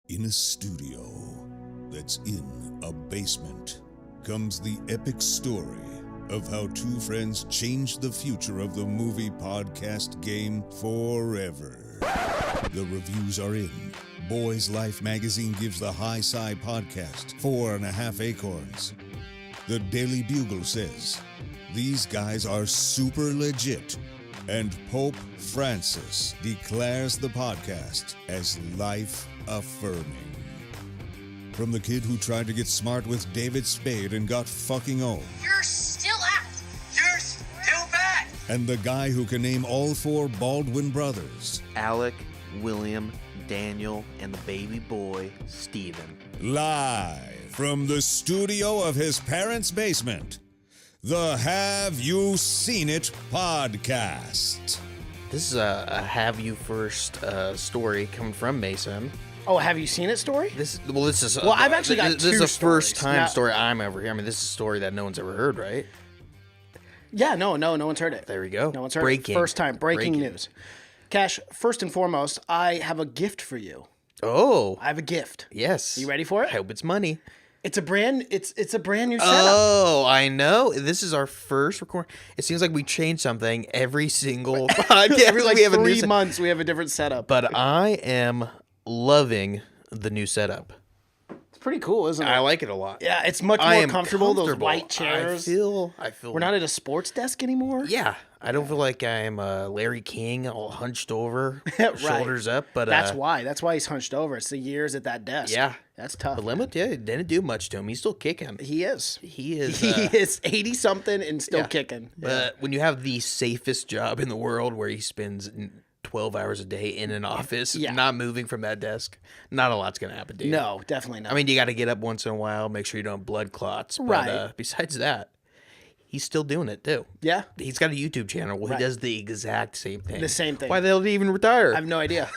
In a studio that's in a basement comes the epic story of how two friends changed the future of the movie podcast game forever. The reviews are in. Boys Life magazine gives the High Side podcast 4.5 acorns. The Daily Bugle says, these guys are super legit. And Pope Francis declares the podcast as life-affirming. From the kid who tried to get smart with David Spade and got fucking old. You're still out. You're still bad. And the guy who can name all four Baldwin brothers. Alec, William, Daniel, and the baby boy, Stephen. Live from the studio of his parents' basement. The Have You Seen It podcast. This is a Have You First story coming from Mason. Oh, have you seen it story? I've actually got This is two a first stories. time story I'm ever hearing. I mean, this is a story that no one's ever heard, right? Yeah, no one's heard it. There we go. No one's heard Breaking. it. First time, breaking news. Cash, first and foremost, I have a gift for you. Oh, I have a gift. yes. You ready for it? I hope it's money. It's a brand new setup. Oh, I know. This is our first recording. It seems like we change something every single podcast. Every we have a new 3 months, we have a different setup. But I am loving the new setup. It's pretty cool, isn't it? I like it a lot. Yeah, it's much I more am comfortable. Those white chairs. I feel. We're not at a sports desk anymore. Yeah, I don't feel like I'm Larry King, all hunched over, Right. shoulders up. But That's why. That's why he's hunched over. It's the years at that desk. Yeah, That's tough. but Limit, it didn't do much to him. He's still kicking. He is. He is. He is 80-something and still kicking. But when you have the safest job in the world, where he spends 12 hours a day in an office, not moving from that desk, not a lot's gonna happen to you. No, definitely not. I mean, you got to get up once in a while, make sure you don't have blood clots. But, Right. Besides that, he's still doing it too. Yeah. He's got a YouTube channel where he does the exact same thing. The same thing. Why they don't even retire? I have no idea.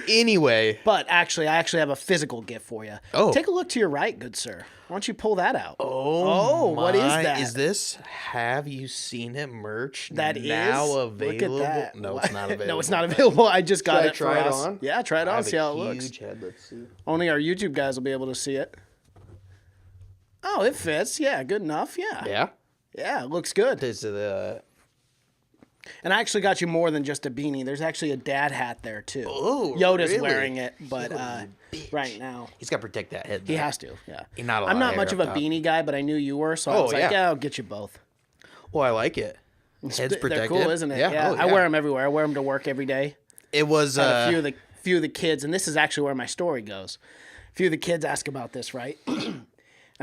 Anyway. But actually, I have a physical gift for you. Oh. Take a look to your right, good sir. Why don't you pull that out? Oh, what is that? Is this Have You Seen It merch? That is now available? Look at that. No, it's not available. No, it's not available. I just got Should I it try for it us. on? Yeah, try it I on. have See a how it looks. huge head. Let's see. Only our YouTube guys will be able to see it. Oh, it fits. Yeah, good enough. Yeah. Yeah? Yeah, it looks good. Is it And I actually got you more than just a beanie. There's actually a dad hat there too. Oh, Yoda's really? wearing it, but bitch. right now he's got to protect that head. he though. has to. Yeah. Not a lot I'm of not hair much of up a top. beanie guy, but I knew you were, so I was like, yeah. yeah, I'll get you both. Well, I like it. Head's protected. They're cool, isn't it? Yeah. Oh, I wear them everywhere. I wear them to work every day. It was Had a few of the kids, and this is actually where my story goes. A few of the kids ask about this, right? And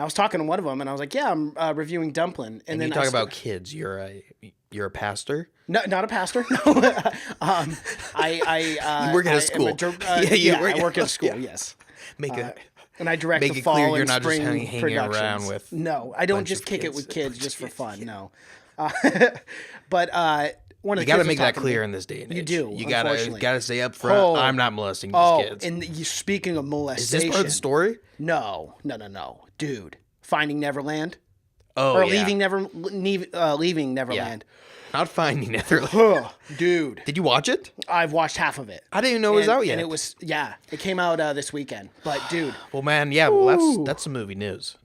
I was talking to one of them, and I was like, "Yeah, I'm reviewing Dumpling." And then you talk about kids. You're a pastor. no, not a pastor. No, I You work at a I am school. I work at a school. Yes, and I direct Make the it fall clear and you're not just spring hanging productions. around with No, I don't bunch just of kick it kids. with kids just for fun. No, but one of the You got to kids was make that talking clear me- in this day and age. You do, You unfortunately. gotta say up front. Oh. I'm not molesting these Oh, kids. and speaking of Is molestation, this part of the story? No, dude. Finding Neverland Oh, or yeah. leaving Neverland. Not Finding Neverland. Ugh, dude, Did you watch it? I've watched half of it. I didn't even know it was out yet. And it was it came out this weekend. But dude, Well, man, yeah. Well, that's some movie news.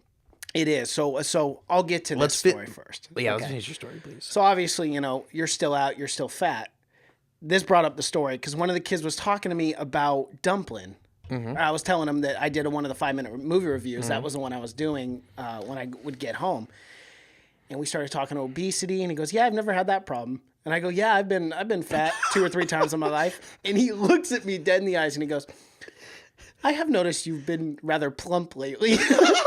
it is. So I'll get to Let's this story first. But yeah, Okay. let's finish your story, please. So obviously, you're still out, you're still fat. This brought up the story because one of the kids was talking to me about Dumpling. Mm-hmm. I was telling him that I did one of the 5-minute movie reviews. That was the one I was doing when I would get home. And we started talking obesity, and he goes, "Yeah, I've never had that problem." And I go, "Yeah, I've been fat 2 or 3 times in my life." And he looks at me dead in the eyes, and he goes, "I have noticed you've been rather plump lately."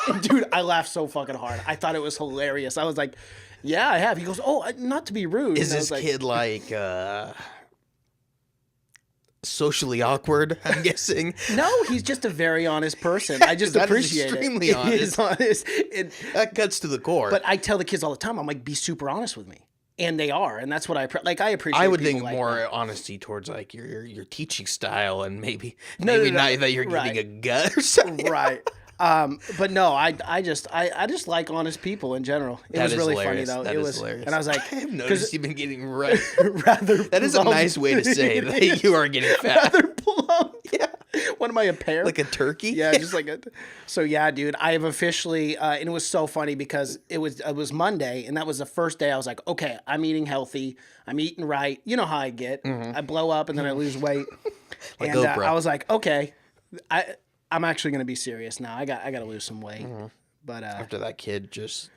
And dude, I laughed so fucking hard. I thought it was hilarious. I was like, "Yeah, I have." He goes, "Oh, not to be rude." Is And I this was like, kid socially awkward? I'm guessing. No, he's just a very honest person. I just That is appreciate extremely it. honest. He's honest. That cuts to the core. But I tell the kids all the time, I'm like, be super honest with me. And they are. And that's what I appreciate. I would people think like more that. honesty towards like your teaching style, and maybe No, not that you're right. giving a gut or something. Right. But no, I just like honest people in general. It That was is really hilarious. funny though. That It is was hilarious. And I was like, I've noticed you've been getting rather rather That is a plump. nice way to say that you are getting fat. Rather plump. Yeah. What am I, a pear? Like a turkey? Yeah, just like a. So yeah, dude, I have officially, and it was so funny because it was Monday, and that was the first day I was like, okay, I'm eating healthy, I'm eating right. You know how I get. I blow up and then I lose weight. Like and Oprah. I was like, okay, I'm actually gonna be serious now. I got to lose some weight. But after that kid just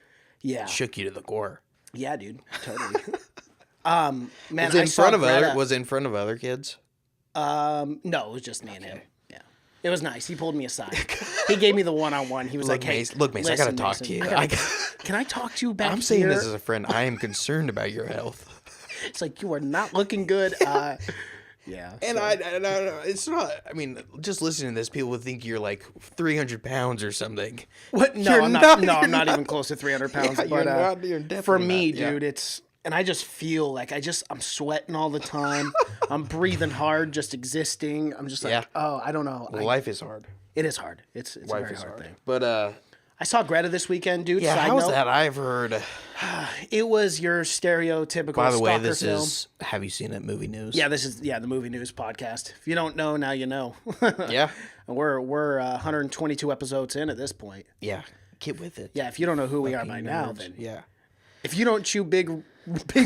shook you to the core. Yeah, dude, totally. Man, Was it in front of other kids? No, it was just me and him. Yeah, it was nice. He pulled me aside. He gave me the one-on-one. He was like, "Hey, look, Mace, I gotta talk to you. Can I talk to you back I'm here? saying this as a friend. I am concerned about your health." It's like, you are not looking good. Yeah. And I it's not. I mean, just listening to this, people would think you're like 300 pounds or something. What? No, You're I'm not. not. No, I'm not even close to 300 pounds. Yeah, but you're definitely for me, not, yeah. dude, it's. And I just feel like I'm sweating all the time. I'm breathing hard, just existing. I'm just like, oh, I don't know. Life is hard. It is hard. It's a very hard thing. But I saw Greta this weekend, dude. yeah, Side how was note, that? I've heard. It was your stereotypical. By the way, stalker this film. is. Have you seen it? Movie news. Yeah, this is the movie news podcast. If you don't know, now you know. Yeah. We're 122 episodes in at this point. Yeah. Get with it. Yeah, if you don't know who we are Fucking by now, nerds. then Yeah. if you don't chew big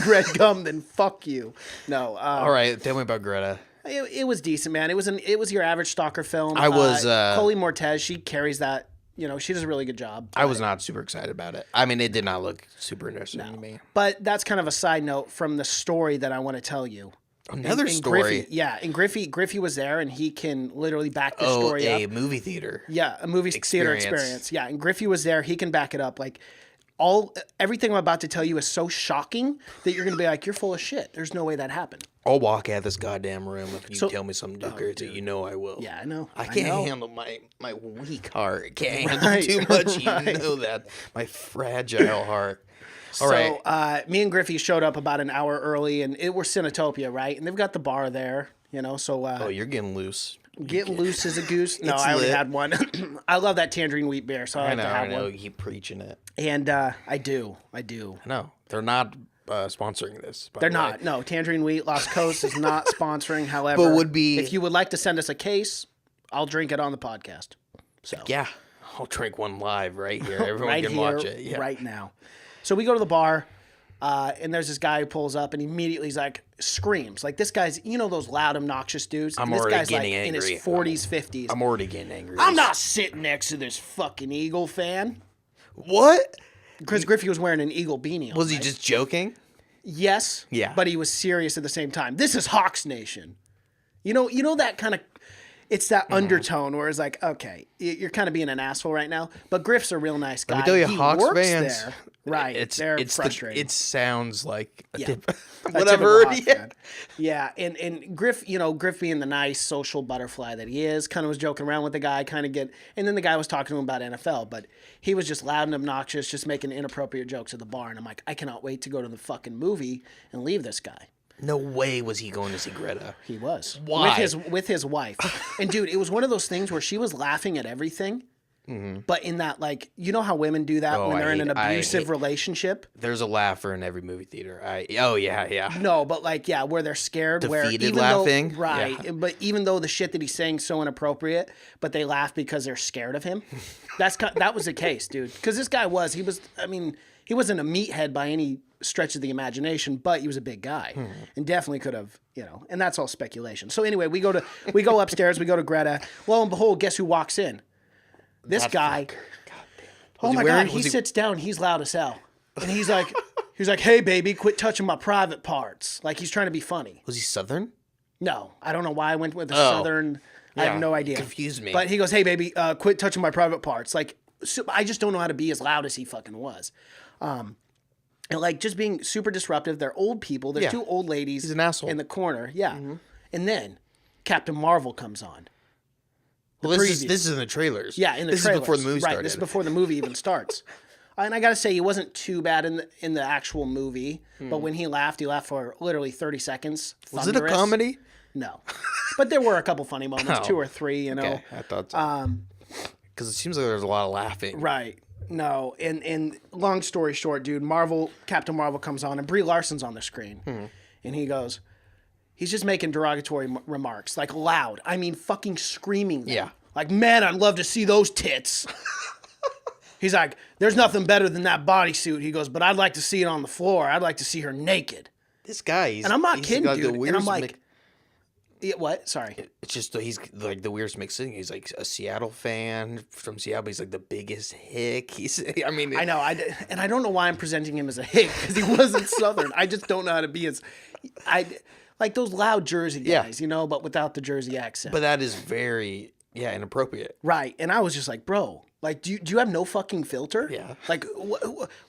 red gum, then fuck you. No. All right, tell me about Greta. It was decent, man. It was your average stalker film. I was Coley Mortez. She carries that. You know, she does a really good job. I was not super excited about it. I mean, it did not look super interesting to me. But that's kind of a side note from the story that I want to tell you. Another And story. Griffey was there, and he can literally back this story a up. movie theater. Yeah, a movie theater experience. Yeah, and Griffey was there. He can back it up. Like, everything I'm about to tell you is so shocking that you're going to be like, you're full of shit. There's no way that happened. I'll walk out of this goddamn room if you tell me something too crazy. You know I will. Yeah, I know. I can't handle my weak heart. Can't handle too much. You know that. My fragile heart. All right. Me and Griffey showed up about an hour early, and we're Cinetopia, right? And they've got the bar there, you know, so... oh, you're getting loose. Getting loose as a goose? No, It's I already lit. had one. I love that tangerine wheat beer, so I like to have I know. one. You keep preaching it. And I do. I know. They're not sponsoring this. By They're the way. not. No, Tangerine Wheat, Lost Coast is not sponsoring. However, But would be- if you would like to send us a case, I'll drink it on the podcast. So Yeah. I'll drink one live right here. Everyone right can here, watch it. Yeah. right now. So we go to the bar, and there's this guy who pulls up, and immediately he's like, screams. Like, this guy's, you know, those loud, obnoxious dudes. I'm And this already guy's like getting in his angry. 40s, 50s. I'm already getting angry. I'm not sitting next to this fucking Eagle fan. What? Chris Griffey was wearing an Eagle beanie on. Was he right? just joking? Yes. Yeah. But he was serious at the same time. This is Hawks Nation. You know that kind of, it's that undertone where it's like, okay, you're kind of being an asshole right now. But Griff's a real nice guy. Let me tell you, he Hawks works fans, there. Right. They're frustrated. It sounds like a Yeah. tip. A What I've typical heard. Hawks Yeah. fan. Yeah, and Griff, Griff being the nice social butterfly that he is, kind of was joking around with the guy, and then the guy was talking to him about NFL, but he was just loud and obnoxious, just making inappropriate jokes at the bar, and I'm like, I cannot wait to go to the fucking movie and leave this guy. No way was he going to see Greta. He was. Why? With his wife. And dude, it was one of those things where she was laughing at everything. But in that, like, you know how women do that when they're in an abusive relationship? There's a laugher in every movie theater. Yeah. No, but like, yeah, where they're scared. Where Defeated even laughing? Though, right. Yeah. But even though the shit that he's saying is so inappropriate, but they laugh because they're scared of him. That was the case, dude. Because this guy he wasn't a meathead by any stretch of the imagination, but he was a big guy and definitely could have, and that's all speculation. So anyway, we go upstairs, we go to Greta. Lo and behold, guess who walks in? This guy. Oh my God, he sits down, he's loud as hell. And he's like, hey baby, quit touching my private parts. Like he's trying to be funny. Was he Southern? No, I don't know why I went with the Southern. I have no idea. Confused me. But he goes, hey baby, quit touching my private parts. Like, so I just don't know how to be as loud as he fucking was. And like just being super disruptive. They're old people. There's two old ladies. He's an asshole. In the corner. Yeah. And then Captain Marvel comes on. Well, this is in the trailers. Yeah, in the this trailers. Is before the movie started. Right, this is before the movie even starts. And I got to say, he wasn't too bad in the actual movie. But when he laughed for literally 30 seconds. Was it a comedy? No. But there were a couple funny moments, 2 or 3, Okay, I thought so. Because it seems like there's a lot of laughing. Right. No. And long story short, dude, Captain Marvel comes on, and Brie Larson's on the screen. And he goes, He's just making derogatory remarks, like loud. I mean, fucking screaming them. Yeah. Like, man, I'd love to see those tits. He's like, there's nothing better than that bodysuit. He goes, but I'd like to see it on the floor. I'd like to see her naked. This guy, and I'm not kidding, got dude. The And I'm weirdest like, what? Sorry. it's just he's like the weirdest mix thing. He's like a Seattle fan from Seattle, but he's like the biggest hick. I know. And I don't know why I'm presenting him as a hick because he wasn't Southern. I just don't know how to be as, like those loud Jersey guys, but without the Jersey accent. But that is very inappropriate. Right. And I was just like, bro, like, do you have no fucking filter? Yeah. Like,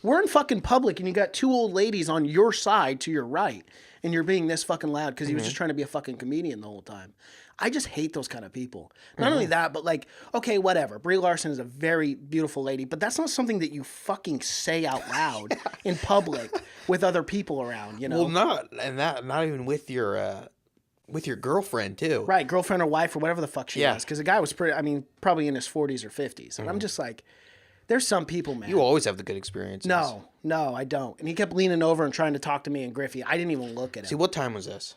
we're in fucking public and you got two old ladies on your side to your right and you're being this fucking loud because he was just trying to be a fucking comedian the whole time. I just hate those kind of people. Not only that, but like, okay, whatever. Brie Larson is a very beautiful lady, but that's not something that you fucking say out loud in public with other people around, Well, not even with your girlfriend too. Right, girlfriend or wife or whatever the fuck she was. Because the guy was probably in his 40s or 50s. And I'm just like, there's some people, man. You always have the good experiences. No, I don't. And he kept leaning over and trying to talk to me and Griffey. I didn't even look at him. See, what time was this?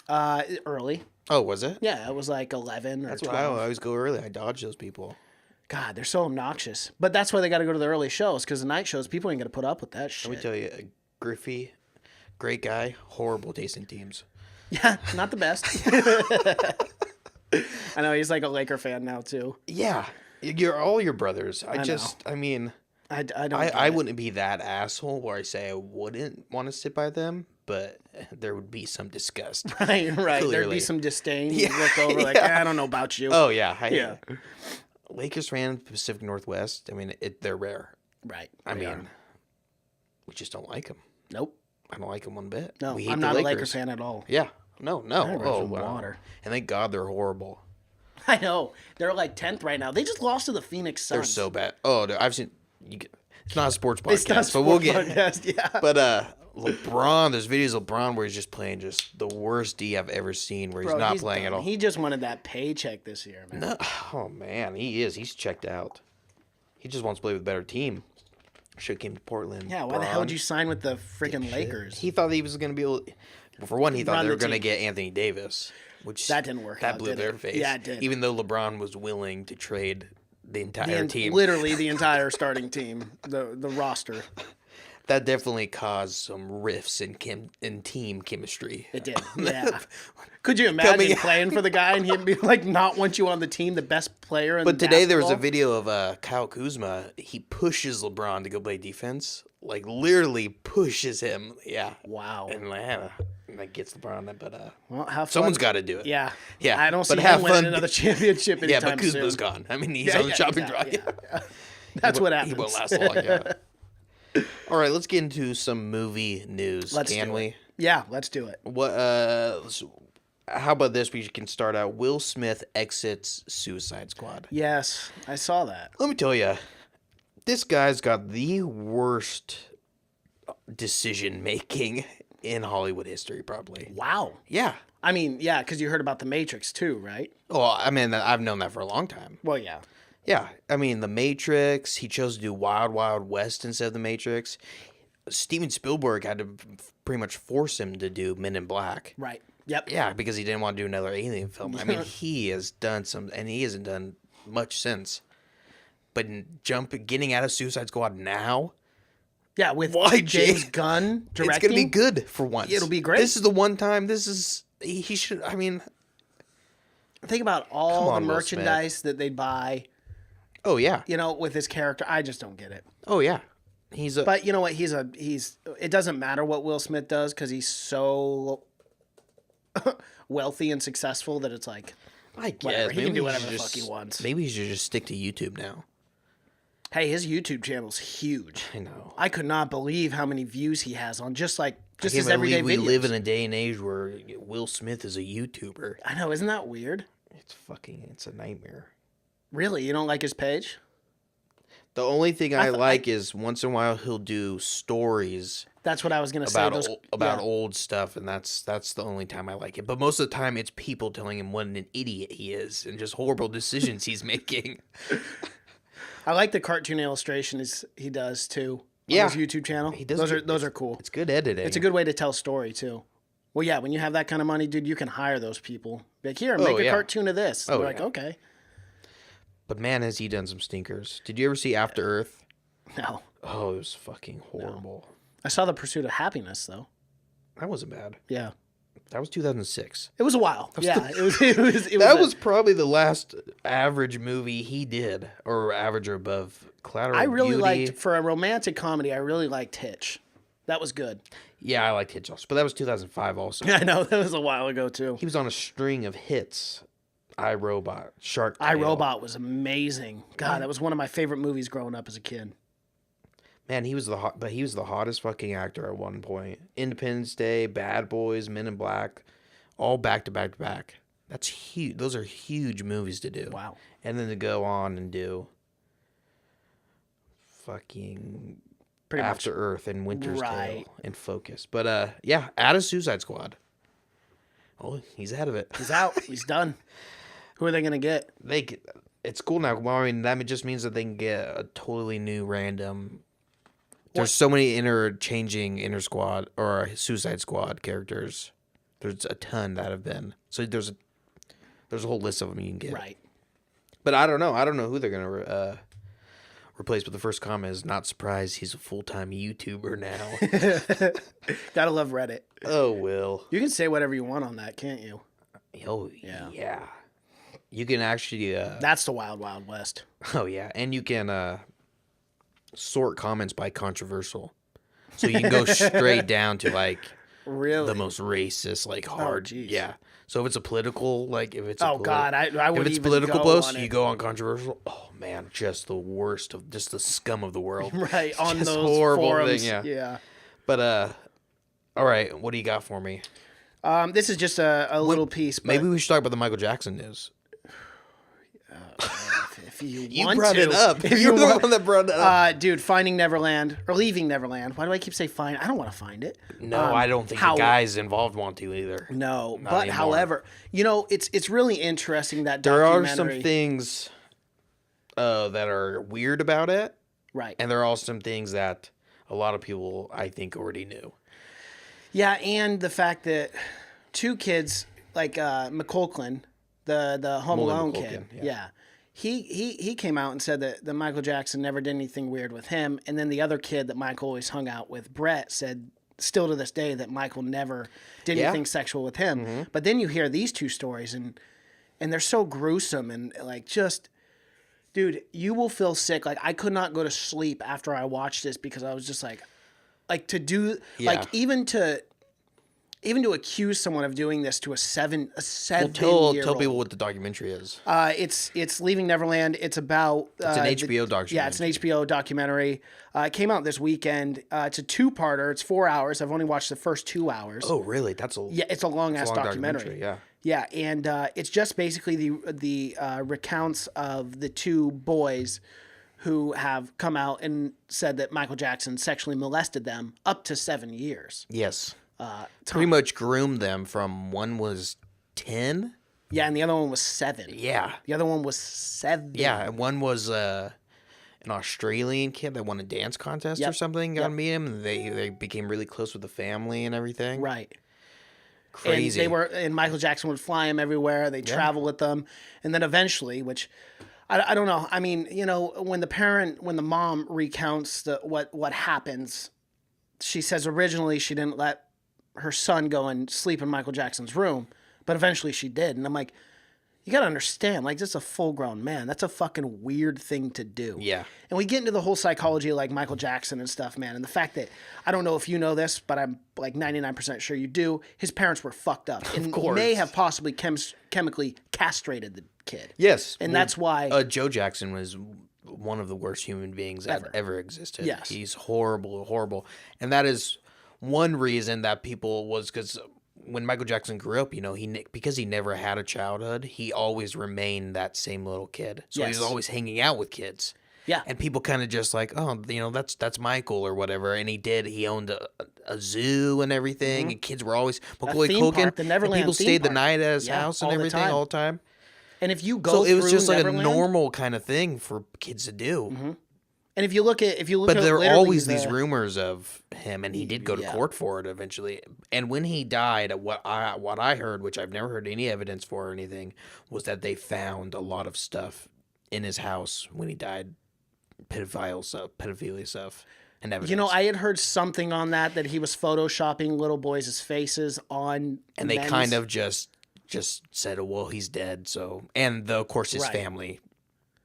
Early. Oh, was it? Yeah, it was like 11 or That's 12. why I always go early. I dodge those people. God, they're so obnoxious. But that's why they got to go to the early shows, because the night shows, people ain't going to put up with that shit. Let me tell you, Griffey, great guy, horrible taste in teams. Yeah, not the best. I know, he's like a Laker fan now, too. Yeah, you're all your brothers. I wouldn't be that asshole where I say I wouldn't want to sit by them, but there would be some disgust. Right. Clearly. There'd be some disdain. You look over like, I don't know about you. Oh, yeah. Lakers fan, Pacific Northwest, I mean, they're rare. Right. I mean, we just don't like them. Nope. I don't like them one bit. No, I'm not a Lakers fan at all. Yeah. No. Oh, wow. Water. And thank God they're horrible. I know. They're like 10th right now. They just lost to the Phoenix Suns. They're so bad. Oh, I've seen... It's not a sports podcast, but we'll get... Podcast, yeah. But LeBron, there's videos of LeBron where he's just playing just the worst D I've ever seen, where he's not playing done. at all. He just wanted that paycheck this year, man. No, oh, man, he is. He's checked out. He just wants to play with a better team. Should have came to Portland. Yeah, why the hell did you sign with the freaking Lakers? He thought he was going to be able to... Well, for one, he thought they were going to get Anthony Davis, which... That didn't work out, That blew their face. Yeah, it did. Even though LeBron was willing to trade the entire team. Literally the entire starting team, the roster. That definitely caused some rifts in team chemistry. It did, yeah. Could you imagine playing for the guy and he'd be like, not want you on the team, the best player in basketball? But today there was a video of Kyle Kuzma. He pushes LeBron to go play defense. Like, literally pushes him. Yeah. Wow. And that gets LeBron. But well, have fun. Someone's got to do it. Yeah. Yeah. I don't see him winning another championship anytime soon. Yeah, but Kuzma's gone. I mean, he's on the chopping block. Yeah. That's what happens. He won't last long, yeah. All right, let's get into some movie news, can we? Yeah, let's do it. What? How about this? We can start out. Will Smith exits Suicide Squad. Yes, I saw that. Let me tell you, this guy's got the worst decision making in Hollywood history, probably. Wow. Yeah. I mean, yeah, because you heard about The Matrix too, right? Well, I mean, I've known that for a long time. Well, yeah. Yeah, I mean, The Matrix, he chose to do Wild Wild West instead of The Matrix. Steven Spielberg had to pretty much force him to do Men in Black. Right. Yep. Yeah, because he didn't want to do another Alien film. I mean, he has done and he hasn't done much since. But getting out of Suicide Squad now? Yeah, with James Gunn directing? It's going to be good for once. It'll be great. This is the one time, he should, I mean... Think about all the merchandise that they'd buy... Oh, yeah. With his character. I just don't get it. Oh, yeah. But you know what? It doesn't matter what Will Smith does because he's so wealthy and successful that it's like, I guess. whatever. He can do whatever the fuck he wants. Maybe he should just stick to YouTube now. Hey, his YouTube channel's huge. I know. I could not believe how many views he has on just his everyday videos. We live in a day and age where Will Smith is a YouTuber. I know. Isn't that weird? It's a nightmare. Really? You don't like his page? The only thing I like is once in a while he'll do stories. That's what I was going to say. About old stuff, and that's the only time I like it. But most of the time, it's people telling him what an idiot he is and just horrible decisions he's making. I like the cartoon illustrations he does too. On his YouTube channel. He does. Those are cool. It's good editing. It's a good way to tell story too. Well, yeah, when you have that kind of money, dude, you can hire those people. Like, here, make a cartoon of this. Oh, They're like, okay. But man, has he done some stinkers. Did you ever see After Earth? No. Oh, it was fucking horrible. No. I saw The Pursuit of Happiness, though. That wasn't bad. Yeah. That was 2006. It was a while. Yeah. That was probably the last average movie he did, or average or above. Collateral I really Beauty. liked, for a romantic comedy, I really liked Hitch. That was good. Yeah, I liked Hitch also, but that was 2005 also. I know, that was a while ago, too. He was on a string of hits. iRobot, Shark Tale. iRobot was amazing. God, that was one of my favorite movies growing up as a kid. Man, he was the hottest fucking actor at one point. Independence Day, Bad Boys, Men in Black, all back to back to back. That's huge. Those are huge movies to do. Wow. And then to go on and do fucking Pretty After much. Earth and Winter's Right. Tale and Focus. But yeah, add a Suicide Squad. Oh, he's ahead of it. He's out. He's done. Who are they going to get? It's cool now. Well, I mean, that just means that they can get a totally new random. There's so many interchanging inner squad or Suicide Squad characters. There's a ton that have been. So there's a whole list of them you can get. Right. But I don't know. I don't know who they're gonna replace. But the first comment is not surprised. He's a full-time YouTuber now. Gotta love Reddit. Oh, Will. You can say whatever you want on that, can't you? Oh Yeah. yeah. You can actually. That's the Wild Wild West. Oh yeah, and you can sort comments by controversial, so you can go straight down to like Really? the most racist, like hard. geez. Yeah. So if it's a political, like if it's a Oh God, I if wouldn't it's even political go posts, on you it. go on controversial. Oh man, just the worst of just the scum of the world. Right on Just those horrible forums. thing, yeah. Yeah. But all right, what do you got for me? This is just a little piece. But Maybe we should talk about the Michael Jackson news. if you You want brought to, it up. if You're the want- one that brought it up. Dude, Finding Neverland or Leaving Neverland. Why do I keep saying find? I don't want to find it. No, I don't think the guys involved want to either. No, Not but anymore. however, it's really interesting that There are documentary. some things that are weird about it, Right. and there are also some things that a lot of people, I think, already knew. Yeah, and the fact that two kids like McCulkin, the Home Mullen Alone McCulkin, kid, yeah. yeah. He came out and said that Michael Jackson never did anything weird with him, and then the other kid that Michael always hung out with, Brett, said still to this day that Michael never did Yeah. anything sexual with him. But then you hear these two stories, and they're so gruesome and like just. Dude, you will feel sick. Like I could not go to sleep after I watched this because I was just like to do Yeah. like even to accuse someone of doing this to a 7 Well, tell year people what the documentary is. it's Leaving Neverland. It's about It's an HBO documentary. Yeah, it's an HBO documentary. It came out this weekend. It's a 2-parter. It's 4 hours. I've only watched the first 2 hours. Oh, really? That's a Yeah, it's a long ass documentary. Yeah. Yeah, and it's just basically the recounts of the two boys who have come out and said that Michael Jackson sexually molested them up to 7 years. Yes. Pretty much groomed them from one was 10. Yeah, and the other one was 7. Yeah. The other one was 7. Yeah, and one was an Australian kid that won a dance contest or Yep. something. Got to meet him. And they became really close with the family and everything. Right. Crazy. And Michael Jackson would fly them everywhere. They'd travel with them. And then eventually, which I don't know. I mean, when the mom recounts what happens, she says originally she didn't let her son go and sleep in Michael Jackson's room, but eventually she did. And I'm like, you got to understand, like, this is a full-grown man. That's a fucking weird thing to do. Yeah. And we get into the whole psychology of, like, Michael Jackson and stuff, man. And the fact that, I don't know if you know this, but I'm, like, 99% sure you do, his parents were fucked up. And course. may have possibly chemically castrated the kid. Yes. And that's why... Joe Jackson was one of the worst human beings that ever existed. Yes. He's horrible, horrible. And that is one reason that people was because when Michael Jackson grew up, because he never had a childhood, he always remained that same little kid. So he was Yes. always hanging out with kids. Yeah. And people kind of just like, oh, that's Michael or whatever. And he owned a zoo and everything. And kids were always Macaulay theme Culkin. park, the Neverland and people theme stayed the park. night at his Yeah, house and all the everything time. all the time. And if you go So it was through just like Neverland, a normal kind of thing for kids to do. And if you look at But there are literally always these rumors of him, and he did go to Yeah. court for it eventually. And when he died, what I heard, which I've never heard any evidence for or anything, was that they found a lot of stuff in his house when he died, pedophilia stuff, and evidence. You know, I had heard something on that he was photoshopping little boys' faces on, and they men's. kind of just said, oh, well, he's dead. So, and of course his Right. family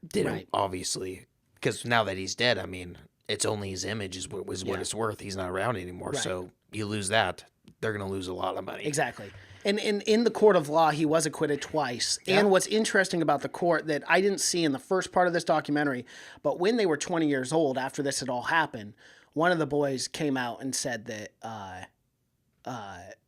didn't, Right. obviously, because now that he's dead, I mean, it's only his image is what Yeah. it's worth. He's not around anymore. Right. So you lose that, they're going to lose a lot of money. Exactly. And in the court of law, he was acquitted twice. Yeah. And what's interesting about the court that I didn't see in the first part of this documentary, but when they were 20 years old, after this had all happened, one of the boys came out and said that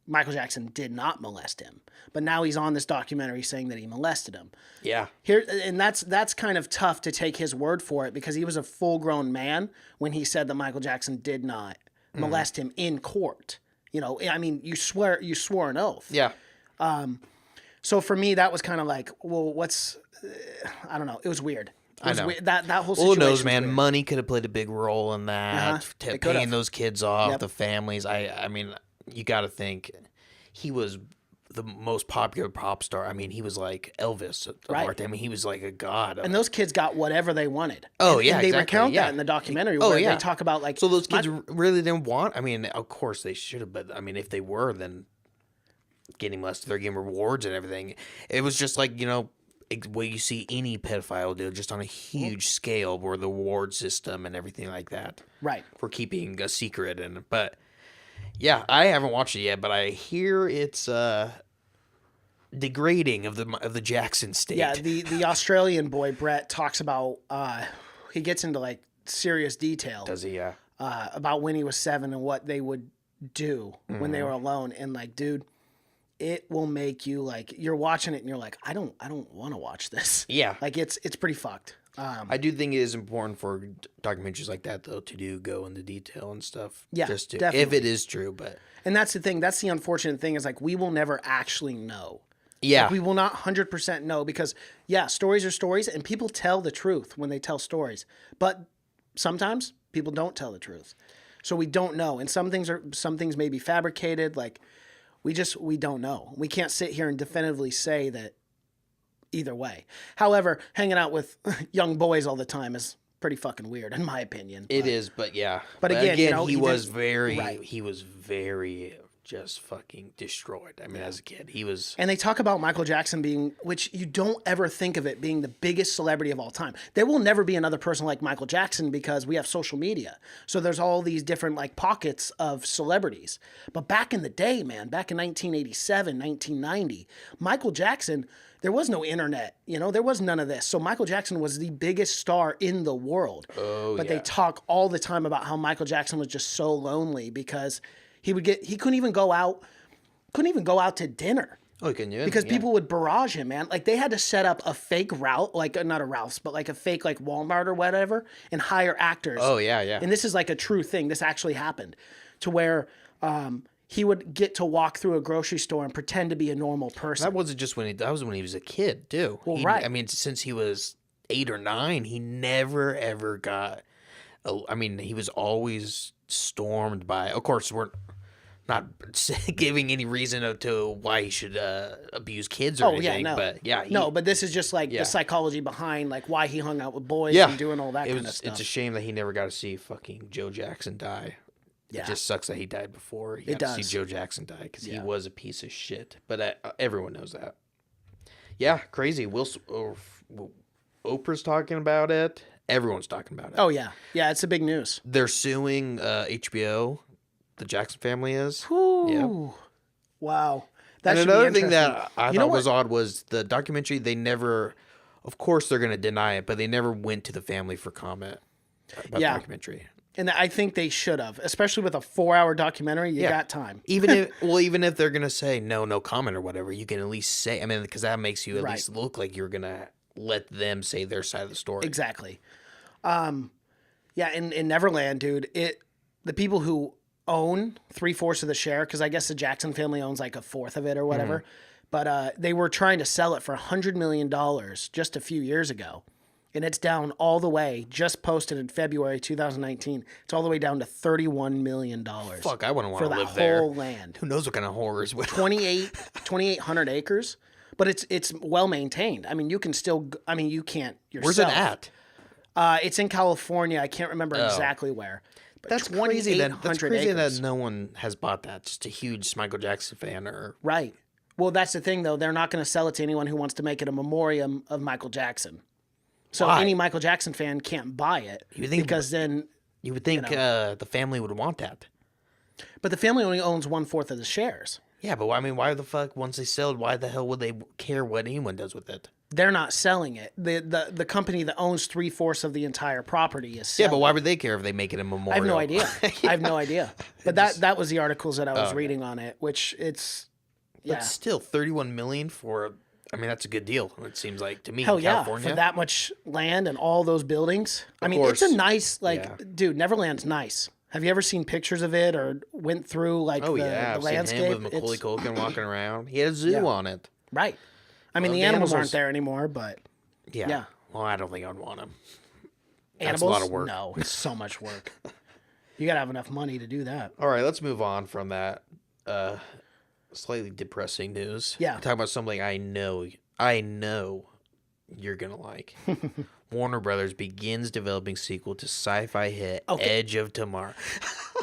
Michael Jackson did not molest him. But now he's on this documentary saying that he molested him. Yeah. Here, and that's kind of tough to take his word for it because he was a full-grown man when he said that Michael Jackson did not molest him in court. You know, I mean, you swore an oath. Yeah. So for me, that was kind of like, well, what's, I don't know. It was weird. It was I know. Weird. That whole Who situation. knows, was man? weird. Money could have played a big role in that. It could've. Paying those kids off, Yep. the families. I mean, you got to think he was the most popular pop star. I mean, he was like Elvis of Right. art. I mean, he was like a god. And those kids got whatever they wanted. Oh, And yeah, they exactly, recount yeah. that in the documentary Oh, where yeah. they talk about like. So those kids really didn't want. I mean, of course they should have, but I mean, if they were, then getting molested, they're getting rewards and everything. It was just like, you know, what you see any pedophile do, just on a huge scale, where the reward system and everything like that Right. for keeping a secret. And but yeah, I haven't watched it yet, but I hear it's degrading of the Jackson state. Yeah. The Australian boy Brett talks about. He gets into like serious detail. Does he? Yeah. About when he was 7 and what they would do when Mm-hmm. they were alone. And like, dude, it will make you like, you're watching it and you're like, I don't want to watch this. Yeah. Like it's pretty fucked. I do think it is important for documentaries like that, though, to go into detail and stuff. Yeah, just to, if definitely. it is true. But And that's the thing. That's the unfortunate thing is like, we will never actually know. yeah, Like, we will not 100% know because yeah, stories are stories and people tell the truth when they tell stories, but sometimes people don't tell the truth. So we don't know. And some things may be fabricated. Like we don't know. We can't sit here and definitively say that either way. However, hanging out with young boys all the time is pretty fucking weird in my opinion. it is. But yeah, But again, you know, he he was didn't- very, right. he was very just fucking destroyed. I mean, as a kid, he was. And they talk about Michael Jackson being, which you don't ever think of it being the biggest celebrity of all time. There will never be another person like Michael Jackson because we have social media. So there's all these different like pockets of celebrities. But back in the day, man, back in 1987, 1990, Michael Jackson, there was no internet, you know, there was none of this. So Michael Jackson was the biggest star in the world. Oh, but yeah. they talk all the time about how Michael Jackson was just so lonely because he couldn't even go out to dinner. Oh, can you? Because yeah. people would barrage him, man. Like they had to set up a fake route, like not a Ralph's, but like a fake like Walmart or whatever, and hire actors. Oh yeah, yeah. And this is like a true thing. This actually happened, to where he would get to walk through a grocery store and pretend to be a normal person. That wasn't just that was when he was a kid too. Well, He- right. I mean, since he was 8 or 9, he never ever got. I mean, he was always stormed by. Of course, we're not giving any reason to why he should abuse kids or anything. But yeah, but this is just like Yeah. the psychology behind like why he hung out with boys yeah, and doing all that it kind was. of stuff. It's a shame that he never got to see fucking Joe Jackson die. Yeah. It just sucks that he died before he It got to does. see Joe Jackson die because he Yeah. was a piece of shit. But everyone knows that. Yeah, crazy. Oprah's talking about it. Everyone's talking about it. Oh yeah, it's a big news. They're suing HBO. The Jackson family is. Ooh. Wow. That And should be another thing interesting. that I You know thought was what? odd was the documentary. They never, of course, they're going to deny it, but they never went to the family for comment about Yeah. the documentary. And I think they should have, especially with a 4-hour documentary. You got time. Even if they're gonna say no comment or whatever, you can at least say. I mean, because that makes you at Right. least look like you're gonna let them say their side of the story. Exactly. Yeah, in Neverland, dude, the people who own 3/4 of the share, because I guess the Jackson family owns like 1/4 of it or whatever, but they were trying to sell it for $100 million just a few years ago. And it's down all the way, just posted in February 2019. It's all the way down to $31 million. Fuck, I wouldn't want for to the live there. whole land. Who knows what kind of horrors would 2,800 acres, but it's well maintained. I mean, you can still. I mean, you can't yourself. Where's it at? It's in California. I can't remember exactly where. But That's crazy. That's crazy acres. that no one has bought that. Just a huge Michael Jackson fan, or Right. Well, that's the thing, though. They're not going to sell it to anyone who wants to make it a memoriam of Michael Jackson. So Why? any Michael Jackson fan can't buy it because then. You would think the family would want that. But the family only owns 1/4 of the shares. Yeah, but I mean, why the fuck? Once they sell it, why the hell would they care what anyone does with it? They're not selling it. The company that owns 3/4 of the entire property is selling. Yeah, but why would they care if they make it a memorial? I have no idea. I have no idea. But that was the articles that I was reading on it, which it's But still, 31 million for. I mean, that's a good deal. It seems like to me. Hell in yeah, California. for that much land and all those buildings. I mean, course. it's a nice dude. Neverland's nice. Have you ever seen pictures of it or went through like Oh the, yeah, the I've landscape? seen him with Macaulay Culkin walking around. He had a zoo on it. Right. I mean, Well, the the animals aren't animals- there anymore, but Yeah. Yeah. Well, I don't think I'd want him. animals. That's a lot of work. No, it's so much work. You gotta have enough money to do that. All right, let's move on from that slightly depressing news. Yeah. Talk about something I know you're gonna like. Warner Brothers begins developing sequel to sci-fi hit Edge of Tomorrow.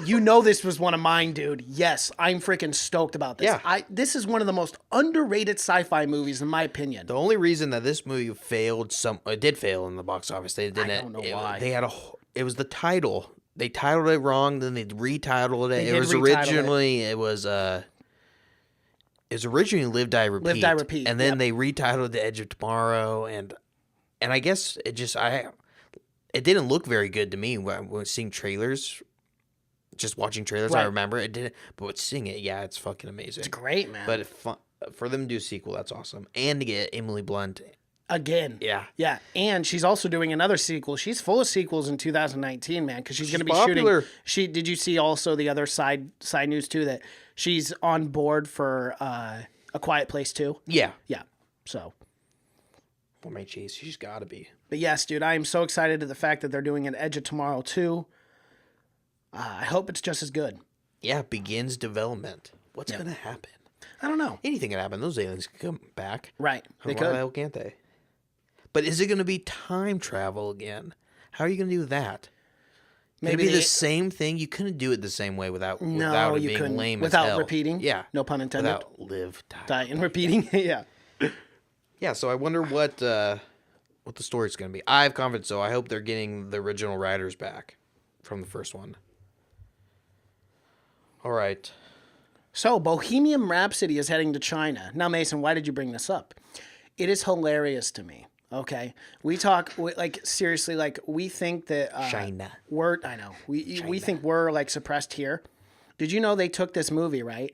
You know this was one of mine, dude. Yes, I'm freaking stoked about this. Yeah. This is one of the most underrated sci-fi movies, in my opinion. The only reason that this movie failed, it did fail in the box office. They didn't. don't know why. They had it was the title. They titled it wrong, then they retitled it. They It did was retitle originally it was originally Live Die Repeat. Live, Die, Repeat, And then yep. they retitled The Edge of Tomorrow, and I guess it didn't look very good to me when seeing trailers. Just watching trailers, I Right. remember it didn't. But seeing it, yeah, it's fucking amazing. It's great, man. But for them to do a sequel, that's awesome, and to get Emily Blunt. Again. Yeah. Yeah. And she's also doing another sequel. She's full of sequels in 2019, man, because she's going to be popular. shooting. Did you see also the other side news too that she's on board for A Quiet Place 2? Yeah. Yeah. So, Well, my jeez, she's got to be. but yes, dude, I am so excited at the fact that they're doing an Edge of Tomorrow 2. I hope it's just as good. Yeah, begins development. What's going to happen? I don't know. Anything can happen. Those aliens can come back. Right. They Why could. the hell can't they? But is it going to be time travel again? How are you going to do that? Maybe Maybe the same thing. You couldn't do it the same way without No, it you being couldn't. lame Without as hell. repeating? Yeah. No pun intended. Without live, die. Die and repeating. Yeah. Yeah, so I wonder what the story's going to be. I have confidence, though. I hope they're getting the original writers back from the first one. All right. So, Bohemian Rhapsody is heading to China. Now, Mason, why did you bring this up? It is hilarious to me. Okay, seriously, we think that China. I know we think we're like suppressed here. Did you know they took this movie, right?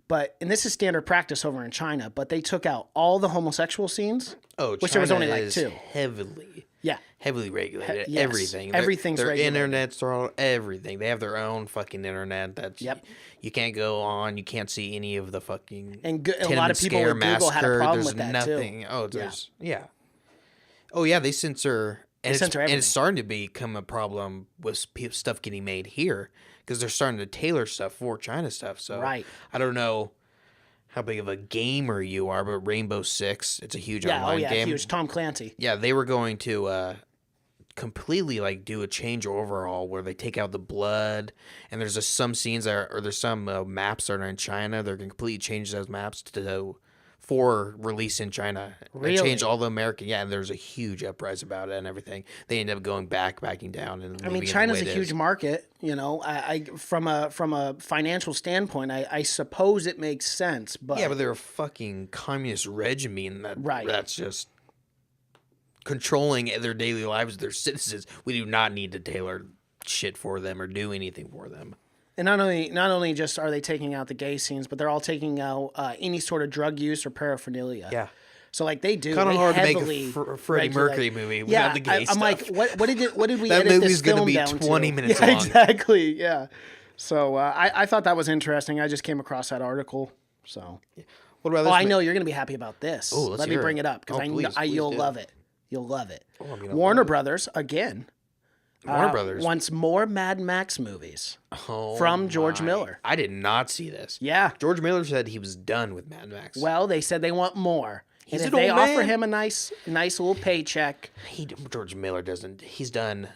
And this is standard practice over in China, but they took out all the homosexual scenes. Oh, which there was China only like is 2. heavily regulated. Yes. Everything. Everything's their regulated. internets are all everything. They have their own fucking internet. That's Yep. You can't go on. You can't see any of the fucking. And a lot Tiananmen of people Scare with Google had a massacre. problem There's with that nothing. too. Oh, there's Oh yeah, they censor. And censor and everything. it's starting to become a problem with stuff getting made here because they're starting to tailor stuff for China stuff. So Right. I don't know how big of a gamer you are, but Rainbow Six, it's a huge Yeah, online game. huge. Tom Clancy. Yeah, they were going to completely do a change overhaul where they take out the blood, and there's some scenes there's some maps that are in China. They're going to completely change those maps for release in China. They Really? changed all the American. Yeah, and there's a huge uprise about it and everything. They end up backing down. And I mean, leaving it the China's way a it huge is. market. You know, I from a financial standpoint, I suppose it makes sense. But Yeah, but they're a fucking communist regime Right. that's just controlling their daily lives of their citizens. We do not need to tailor shit for them or do anything for them. And not only just are they taking out the gay scenes, but they're all taking out any sort of drug use or paraphernalia. Yeah. So they do. Kind of they hard to make heavily a Freddie regulate. Mercury movie without Yeah, the gay I'm stuff. like, what did we That edit movie's this gonna film be down 20 to? minutes yeah, long. Exactly. Yeah. So I thought that was interesting. I just came across that article. So. What about this? I know you're gonna be happy about this. Oh, let's Let me hear bring it. it up because Oh, please you'll do. love it. You'll love it. Oh, I mean, Warner Brothers, again, Warner Brothers wants more Mad Max movies from George Miller. I did not see this. Yeah. George Miller said he was done with Mad Max. Well, they said they want more. He's and if an they old offer man. him a nice little paycheck. George Miller doesn't. He's done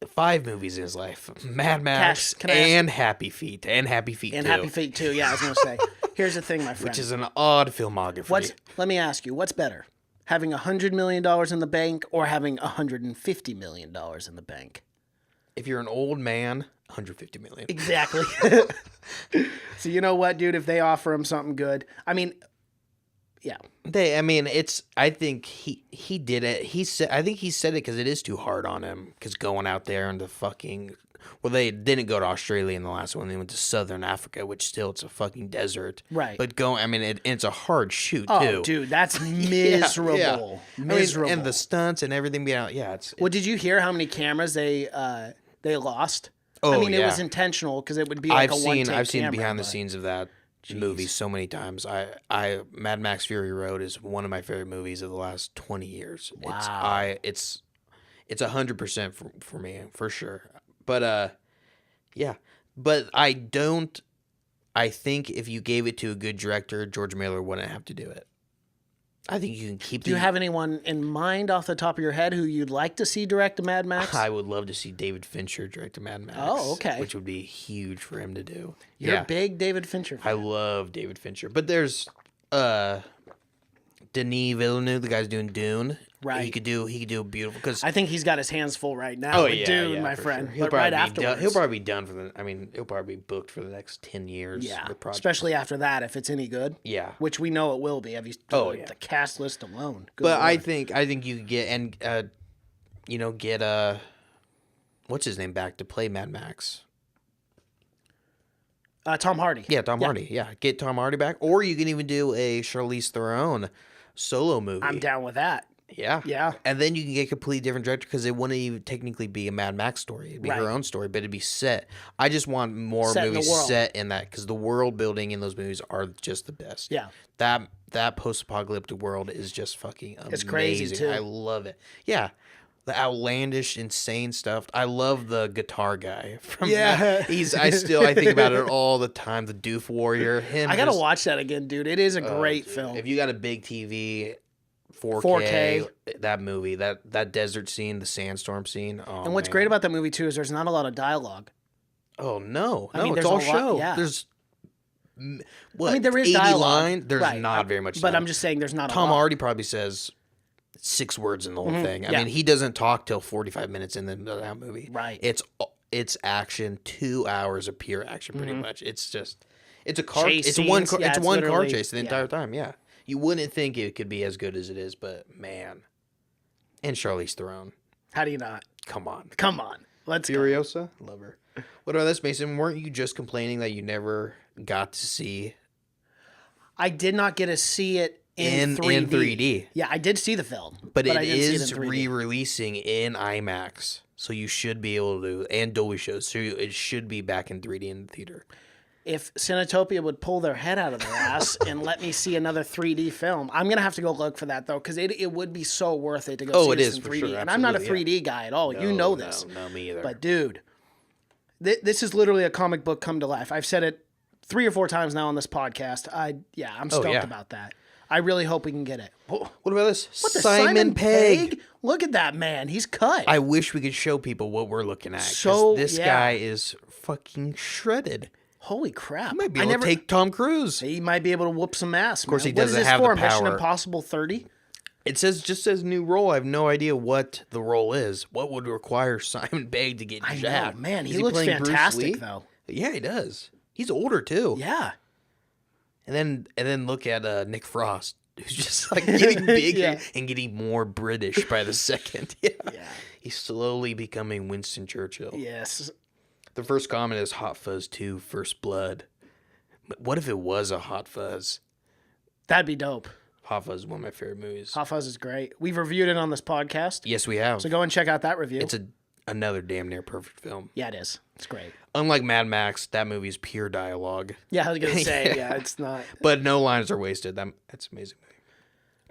5 movies in his life: Mad Max Cash, can I ask- and Happy Feet, and Happy Feet And 2, Happy Feet too. Yeah, I was gonna say. Here's the thing, my friend. which is an odd filmography. Let me ask you, what's better? Having $100 million in the bank or having $150 million in the bank? If you're an old man, 150 million. Exactly. So you know what, dude? If they offer him something good, I mean, yeah. I think he did it. I think he said it because it is too hard on him. Because going out there and they didn't go to Australia in the last one. They went to Southern Africa, which still it's a fucking desert. Right. But it's a hard shoot too. Oh, dude, that's miserable. Yeah. Miserable. And the stunts and everything being out. Yeah, it's. Well, did you hear how many camas they lost? Oh, I mean, it yeah. was intentional because it would be like I've seen camera, behind the but- scenes of that movie so many times. Mad Max Fury Road is one of my favorite movies of the last 20 years. Wow. It's 100% for me for sure. But yeah. But I think if you gave it to a good director, George Miller wouldn't have to do it. I think you can keep. Do you have anyone in mind off the top of your head who you'd like to see direct a Mad Max? I would love to see David Fincher direct a Mad Max. Oh, okay. Which would be huge for him to do. You're yeah. a big David Fincher fan. I love David Fincher. But there's Denis Villeneuve, the guy's doing Dune. Right. He could do beautiful because I think he's got his hands full right now with Dune, my for friend. sure. But right afterwards. He'll probably be done he'll probably be booked for the next 10 years. Yeah, with projects. especially after that, if it's any good. Yeah. Which we know it will be. Have you yeah. the cast list alone? Good But I Lord. think you could get what's his name back to play Mad Max. Tom Hardy. Yeah, Tom Hardy. Yeah, get Tom Hardy back, or you can even do a Charlize Theron solo movie. I'm down with that. Yeah. Yeah. And then you can get a completely different director because it wouldn't even technically be a Mad Max story. It'd be Right. her own story, but it'd be set. I just want more Set in the movies world. set in that because the world building in those movies are just the best. Yeah. That post-apocalyptic world is just fucking amazing. It's crazy, too. I love it. Yeah. The outlandish, insane stuff. I love the guitar guy from Yeah. I think about it all the time. The Doof Warrior. Him. I gotta just- watch that again, dude. It is a great film. If you got a big TV, 4K, 4K. that movie, that desert scene, the sandstorm scene. Oh, And what's man. great about that movie too is there's not a lot of dialogue. Oh no, I mean, it's there's all a lot- show. yeah. There's I mean, there is 80 dialogue. line. There's Right. not very much. But dialogue. I'm just saying there's not. Tom a lot. Hardy probably says 6 words in the whole thing. I yeah. mean, he doesn't talk till 45 minutes in that movie. Right. It's action, 2 hours of pure action, pretty much. It's a car. Chase it's one. scenes. Yeah, it's it's one car literally- chase the entire time. Yeah, you wouldn't think it could be as good as it is, but man, and Charlize Theron. How do you not? Come on. Come on, let's go. Furiosa? Love her. What about this, Mason? Weren't you just complaining that you never got to see I did not get to see it in 3D. in 3D? Yeah, I did see the film, But I it didn't see is in 3D. re-releasing in IMAX. So you should be able to, and Dolby shows. So it should be back in 3D in the theater. If Cinetopia would pull their head out of their ass and let me see another 3D film, I'm gonna have to go look for that though, because it would be so worth it to go see it this is in for 3D. sure, And I'm not a absolutely, 3D guy at all. You know this. No, me either. But dude, this is literally a comic book come to life. I've said it 3 or 4 times now on this podcast. I'm stoked yeah. about that. I really hope we can get it. what about this? What the Simon Pegg. Look at that man. He's cut. I wish we could show people what we're looking at. 'Cause So, this yeah. guy is fucking shredded. Holy crap. He might be able to take Tom Cruise. He might be able to whoop some ass. Of course, he What is doesn't this have the for? Mission power. Impossible 30? It just says new role. I have no idea what the role is. What would require Simon Pegg to get I know, jacked? man. Is He looks playing Bruce Lee? fantastic, though. Yeah, he does. He's older too. Yeah. And then look at Nick Frost, who's just like getting bigger Yeah. and getting more British by the second. Yeah. Yeah. He's slowly becoming Winston Churchill. Yes. The first comment is Hot Fuzz 2, First Blood. But what if it was a Hot Fuzz? That'd be dope. Hot Fuzz is one of my favorite movies. Hot Fuzz is great. We've reviewed it on this podcast. Yes, we have. So go and check out that review. It's another damn near perfect film. Yeah, it is. It's great. Unlike Mad Max, that movie's pure dialogue. Yeah, I was going to say, Yeah. yeah, it's not. But no lines are wasted. That's an amazing movie.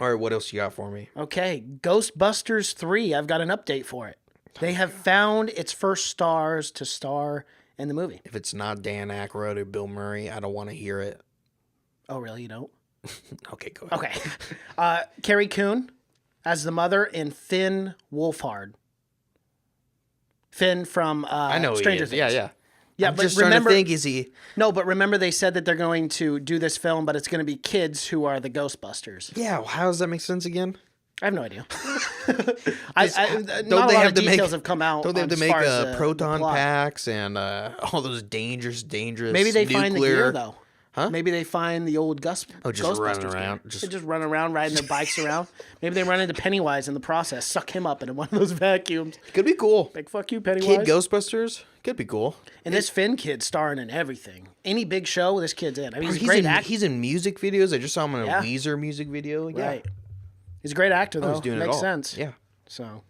All right, what else you got for me? Okay, Ghostbusters 3. I've got an update for it. They have found its first stars to star in the movie. If it's not Dan Aykroyd or Bill Murray, I don't want to hear it. Oh, really? You don't? Okay, go ahead. Okay. Carrie Coon as the mother and Finn Wolfhard. Finn from I know Stranger he is. Things. Yeah. Yeah, I'm but just remember, trying to think, is he... No, but remember they said that they're going to do this film, but it's going to be kids who are the Ghostbusters. Yeah, how does that make sense again? I have no idea. Don't not they a lot have of to details make, have come out. Don't they have to as make far as, the proton plot. packs and all those dangerous Maybe they nuclear... find the gear though. Huh? Maybe they find the old just Ghostbusters running around. gear. They just run around riding their bikes around. Maybe they run into Pennywise in the process, suck him up into one of those vacuums. Could be cool. Big fuck you, Pennywise. Kid Ghostbusters could be cool. And this Finn kid's starring in everything. Any big show, this kid's in. I mean, he's a great actor. He's in music videos. I just saw him in a Yeah. Weezer music video. Yeah. Right. He's a great actor, though. He's doing Makes it all. sense. Yeah. So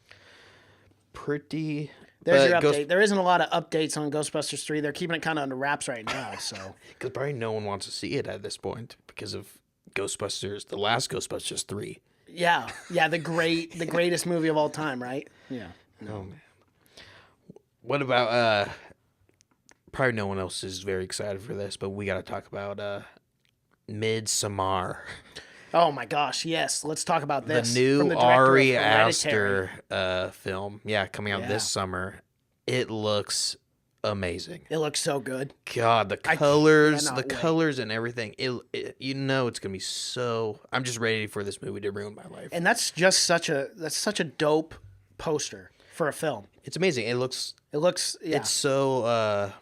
Pretty. there's your update. There isn't a lot of updates on Ghostbusters 3. They're keeping it kind of under wraps right now. So Because probably no one wants to see it at this point because of Ghostbusters, the last Ghostbusters 3. yeah, the greatest movie of all time, right? Yeah. Oh, man. What about, probably no one else is very excited for this, but we got to talk about Midsommar. Oh my gosh, yes. Let's talk about this. The new From the director Ari of Hereditary. Aster film. Yeah, coming out this summer. It looks amazing. It looks so good. God, the cannot wait. colors and everything. You know it's going to be so... I'm just ready for this movie to ruin my life. And that's just such a dope poster for a film. It's amazing. It looks Yeah. it's so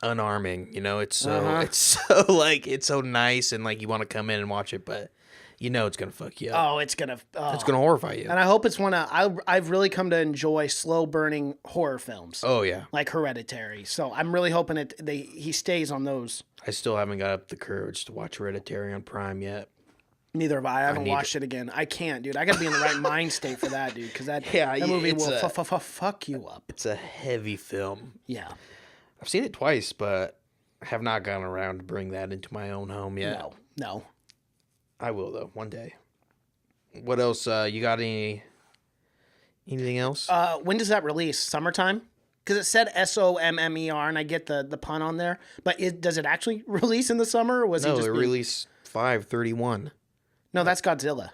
unarming, you know? It's so it's so nice and like you want to come in and watch it, but you know it's going to fuck you up. Oh, it's gonna Horrify you. And I hope it's I've really come to enjoy slow burning horror films. Oh yeah. Like Hereditary. So I'm really hoping he stays on those. I still haven't got up the courage to watch Hereditary on Prime yet. Neither have I. I haven't watched it again. I can't, dude. I got to be in the right mind state for that, dude. Because that movie will fuck you up. It's a heavy film. Yeah. I've seen it twice, but I have not gotten around to bring that into my own home yet. No. I will though one day. What else? You got anything else? When does that release? Summertime? Because it said SOMMER, and I get the pun on there. But does it actually release in the summer? Or was no, it just it released 5/31. No, that's Godzilla.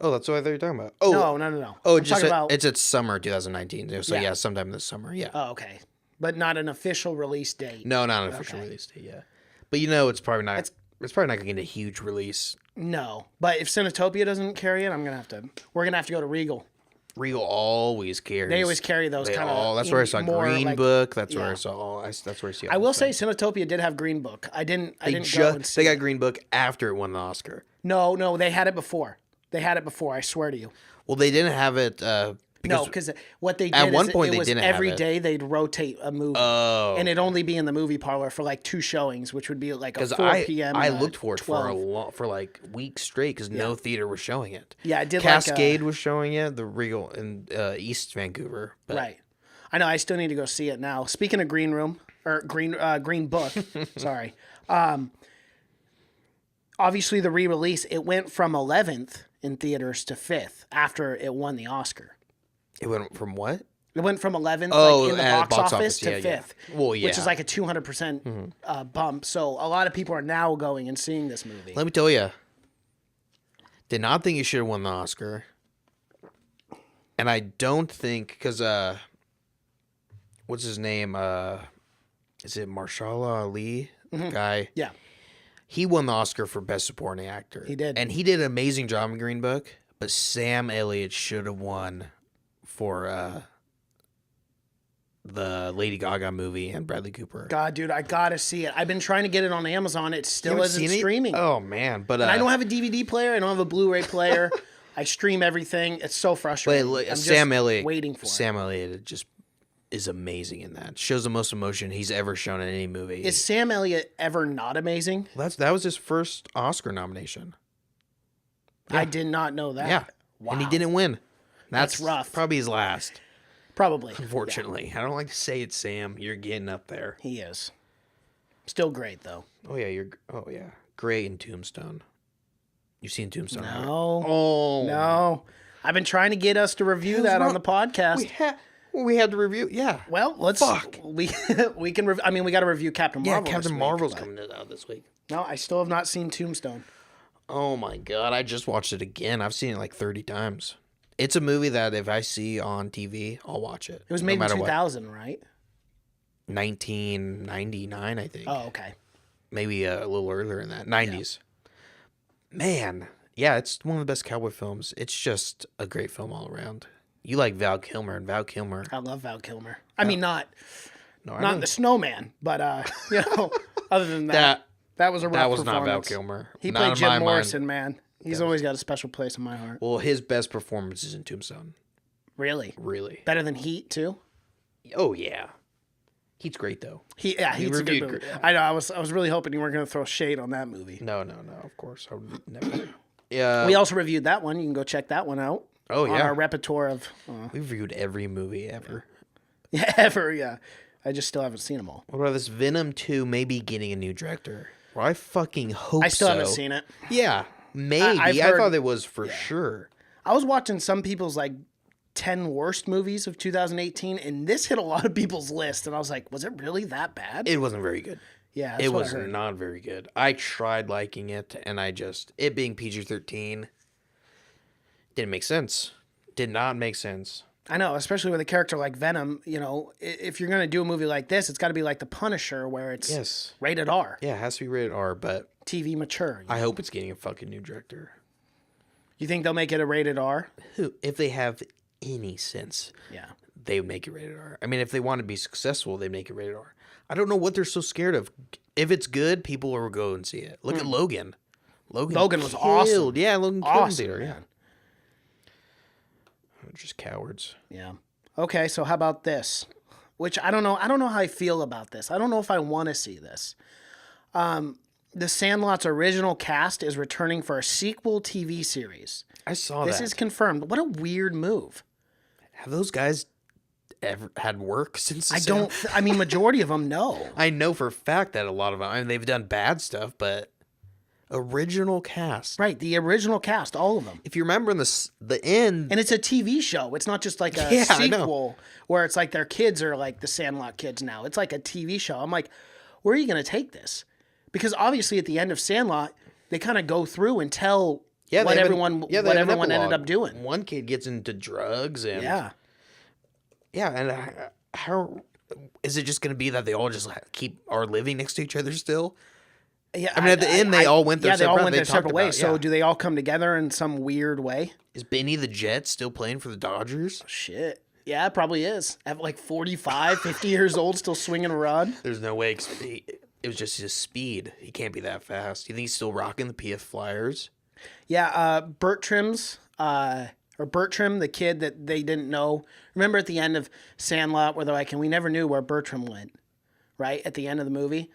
Oh, that's what I thought you were talking about. Oh No. Oh, I'm talking about... it's summer 2019. So Yeah. sometime this summer. Yeah. Oh, okay. But not an official release date. No, not an official release date. Yeah. But you know, it's probably not. It's probably not going to get a huge release. No, but if Cinetopia doesn't carry it, we're gonna have to go to Regal. Regal always carries. They always carry those kind of. That's where I saw Green Book. That's where I saw. That's where I see. I will say Cinetopia did have Green Book. I didn't go and see. They got Green Book after it won the Oscar. No, they had it before. I swear to you. Well, they didn't have it. Because what they did at one point it they was didn't have every it. day they'd rotate a movie, and it'd only be in the movie parlor for like 2 showings, which would be like a 4 p.m. I and a looked for it 12. for like weeks straight because no theater was showing it. Yeah, it did. Cascade was showing it. The Regal in East Vancouver. But. Right. I know. I still need to go see it now. Speaking of Green Room or Green Book, sorry. Obviously, the re-release it went from 11th in theaters to 5th after it won the Oscar. It went from what? It went from 11th in the box office to 5th. Yeah. Well, yeah. Which is like a 200% bump. So a lot of people are now going and seeing this movie. Let me tell you. Did not think you should have won the Oscar. And I don't think, because, what's his name? Is it Marshall Ali? The guy? Yeah. He won the Oscar for Best Supporting Actor. He did. And he did an amazing job in Green Book, but Sam Elliott should have won for the Lady Gaga movie and Bradley Cooper. God, dude, I gotta see it. I've been trying to get it on Amazon. It still isn't streaming. Oh, man. But and I don't have a DVD player. I don't have a Blu-ray player. I stream everything. It's so frustrating. But I'm Sam just Elliott, waiting for Sam Elliott just is amazing in that. Shows the most emotion he's ever shown in any movie. Is Sam Elliott ever not amazing? That was his first Oscar nomination. I did not know that. Yeah. Wow. And he didn't win. That's rough. Probably his last. Probably. Unfortunately. I don't like to say it, Sam. You're getting up there. He is. Still great, though. Oh, yeah. Great in Tombstone. You've seen Tombstone? No. Oh No. I've been trying to get us to review that on the podcast. We had to review. Yeah. Well, let's. We can. I mean, we got to review Captain Marvel. Yeah, Captain this Marvel's week, coming out this week. No, I still have not seen Tombstone. Oh my god, I just watched it again. I've seen it like 30 times. It's a movie that if I see on TV, I'll watch it. It was made in 2000, right? 1999, I think. Oh, okay. Maybe a little earlier than that. 90s. Yeah. Man, yeah, it's one of the best cowboy films. It's just a great film all around. You like Val Kilmer, and Val Kilmer. I love Val Kilmer. I mean, not the Snowman, but other than that, that was a rough That was performance. not Val Kilmer. He Not played in Jim my Morrison, mind. man. He's always got a special place in my heart. Well, his best performance is in Tombstone. Really? Really. Better than Heat too? Oh yeah. He's great though. Heat's a good movie. I know. I was really hoping you weren't going to throw shade on that movie. No. Of course, I would never. Yeah. We also reviewed that one. You can go check that one out. Oh yeah. On our repertoire of. We've reviewed every movie ever. Yeah, ever. Yeah. I just still haven't seen them all. What about this Venom 2 maybe getting a new director? Well, I fucking hope so. I still haven't seen it. Yeah, maybe. I thought it was for sure. I was watching some people's 10 worst movies of 2018, and this hit a lot of people's list, and I was like, was it really that bad? It wasn't very good. Yeah, that's it what was I heard. not very good. I tried liking it, and it being PG-13 didn't make sense. Did not make sense. I know, especially with a character like Venom. If you're going to do a movie like this, it's got to be like The Punisher, where it's rated R. Yeah, it has to be rated R, but TV mature. I hope it's getting a fucking new director. You think they'll make it a rated R? If they have any sense, they would make it rated R. I mean, if they want to be successful, they make it rated R. I don't know what they're so scared of. If it's good, people will go and see it. Look at Logan. Logan was awesome. Yeah, Logan killed in theater. Yeah. Just cowards. Yeah. Okay, so how about this? Which I don't know. I don't know how I feel about this. I don't know if I want to see this. The Sandlot's original cast is returning for a sequel TV series. I saw this that. Is confirmed. What a weird move. Have those guys ever had work since? I mean, majority of them, no. I know for a fact that a lot of them. I mean, they've done bad stuff, but original cast, right? The original cast, all of them. If you remember in the end, and it's a TV show. It's not just like a sequel where it's like their kids are like the Sandlot kids now. It's like a TV show. I'm like, where are you going to take this? Because obviously, at the end of Sandlot, they kind of go through and tell what everyone ended up doing. One kid gets into drugs, and and how is it just going to be that they all just are living next to each other still? Yeah, I mean, at the end, they all went their separate ways. They all went their separate ways. So, do they all come together in some weird way? Is Benny the Jet still playing for the Dodgers? Shit. Yeah, it probably is. At 45, 50 years old, still swinging a rod. There's no way. It was just his speed. He can't be that fast. You think he's still rocking the PF Flyers? Yeah, Bertram, the kid that they didn't know. Remember at the end of Sandlot where they're like, and we never knew where Bertram went, right? At the end of the movie.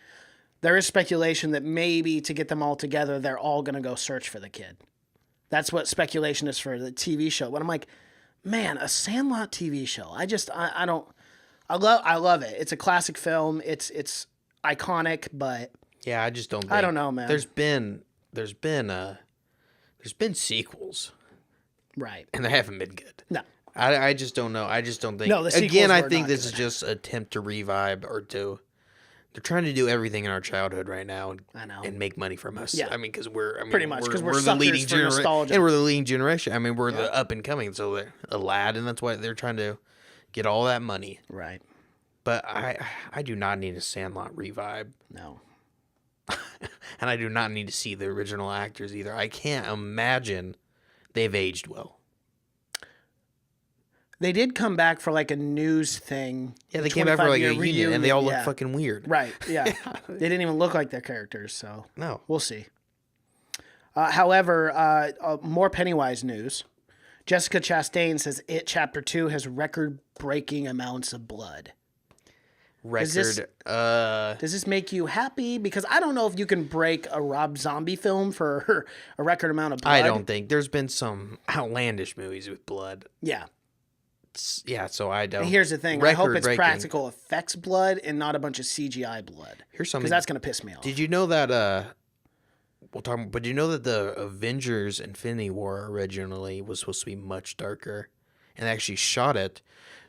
There is speculation that maybe to get them all together, they're all going to go search for the kid. That's what speculation is for the TV show. But I'm like, man, a Sandlot TV show. I love it. It's a classic film. It's iconic, but yeah, I just don't think, I don't know, man. There's been sequels. Right. And they haven't been good. No. I just don't know. I just don't think. No, the sequels again, I were think not this good. is just an attempt to revive or to. They're trying to do everything in our childhood right now, and make money from us. Yeah. I mean, because pretty much because we're the suckers leading for nostalgia, and we're the leading generation. I mean, we're the up and coming. So they're Aladdin. That's why they're trying to get all that money. Right. But I do not need a Sandlot revive. No. And I do not need to see the original actors either. I can't imagine they've aged well. They did come back for a news thing. Yeah, they came back for a reunion, and they all look fucking weird. Right, yeah. They didn't even look like their characters, so no. We'll see. However, more Pennywise news. Jessica Chastain says It Chapter 2 has record-breaking amounts of blood. Does this make you happy? Because I don't know if you can break a Rob Zombie film for a record amount of blood. I don't think. There's been some outlandish movies with blood. Yeah. Yeah, so I don't. And here's the thing. I hope it's practical effects blood and not a bunch of CGI blood. Here's something. Because that's going to piss me off. Did you know that we'll talk. But you know that the Avengers Infinity War originally was supposed to be much darker, and they actually shot it.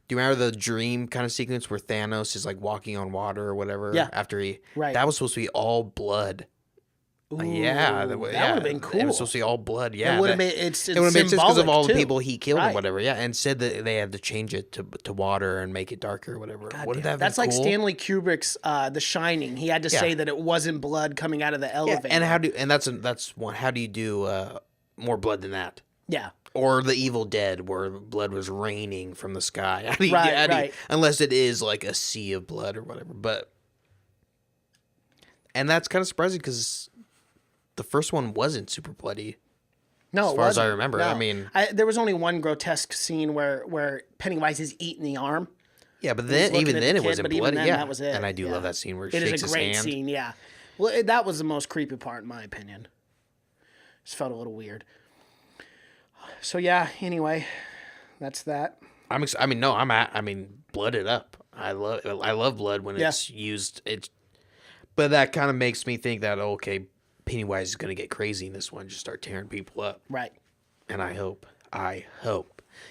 Do you remember the dream kind of sequence where Thanos is like walking on water or whatever? Yeah. After Right. that was supposed to be all blood. Ooh, Yeah, that would have been cool. It was supposed to be all blood. Yeah, It would have made it's it would have made sense because of all the people he killed Right. and whatever. Yeah, and said that they had to change it to water and make it darker or whatever. God Wouldn't damn. that have That's been like cool? Stanley Kubrick's The Shining. He had to say that it wasn't blood coming out of the Yeah, elevator. and that's one. How do you do more blood than that? Yeah. Or the Evil Dead, where blood was raining from the sky. How do you, Right, how do you- right. unless it is like a sea of blood or whatever. And that's kind of surprising because the first one wasn't super bloody. No, As it far as I wasn't. remember. No. I mean, there was only one grotesque scene where Pennywise is eating the arm. yeah, but He's then looking even at then the it kid, wasn't but even bloody. then, Yeah, that was it. and I do Yeah. love that scene where he It shakes is a his great hand. scene, yeah. Well, that was the most creepy part in my opinion. Just felt a little weird. So yeah, anyway, that's that. I mean, blood it up. I love blood when it's used. But that kind of makes me think that okay, Pennywise is gonna get crazy in this one, just start tearing people up. Right. And I hope,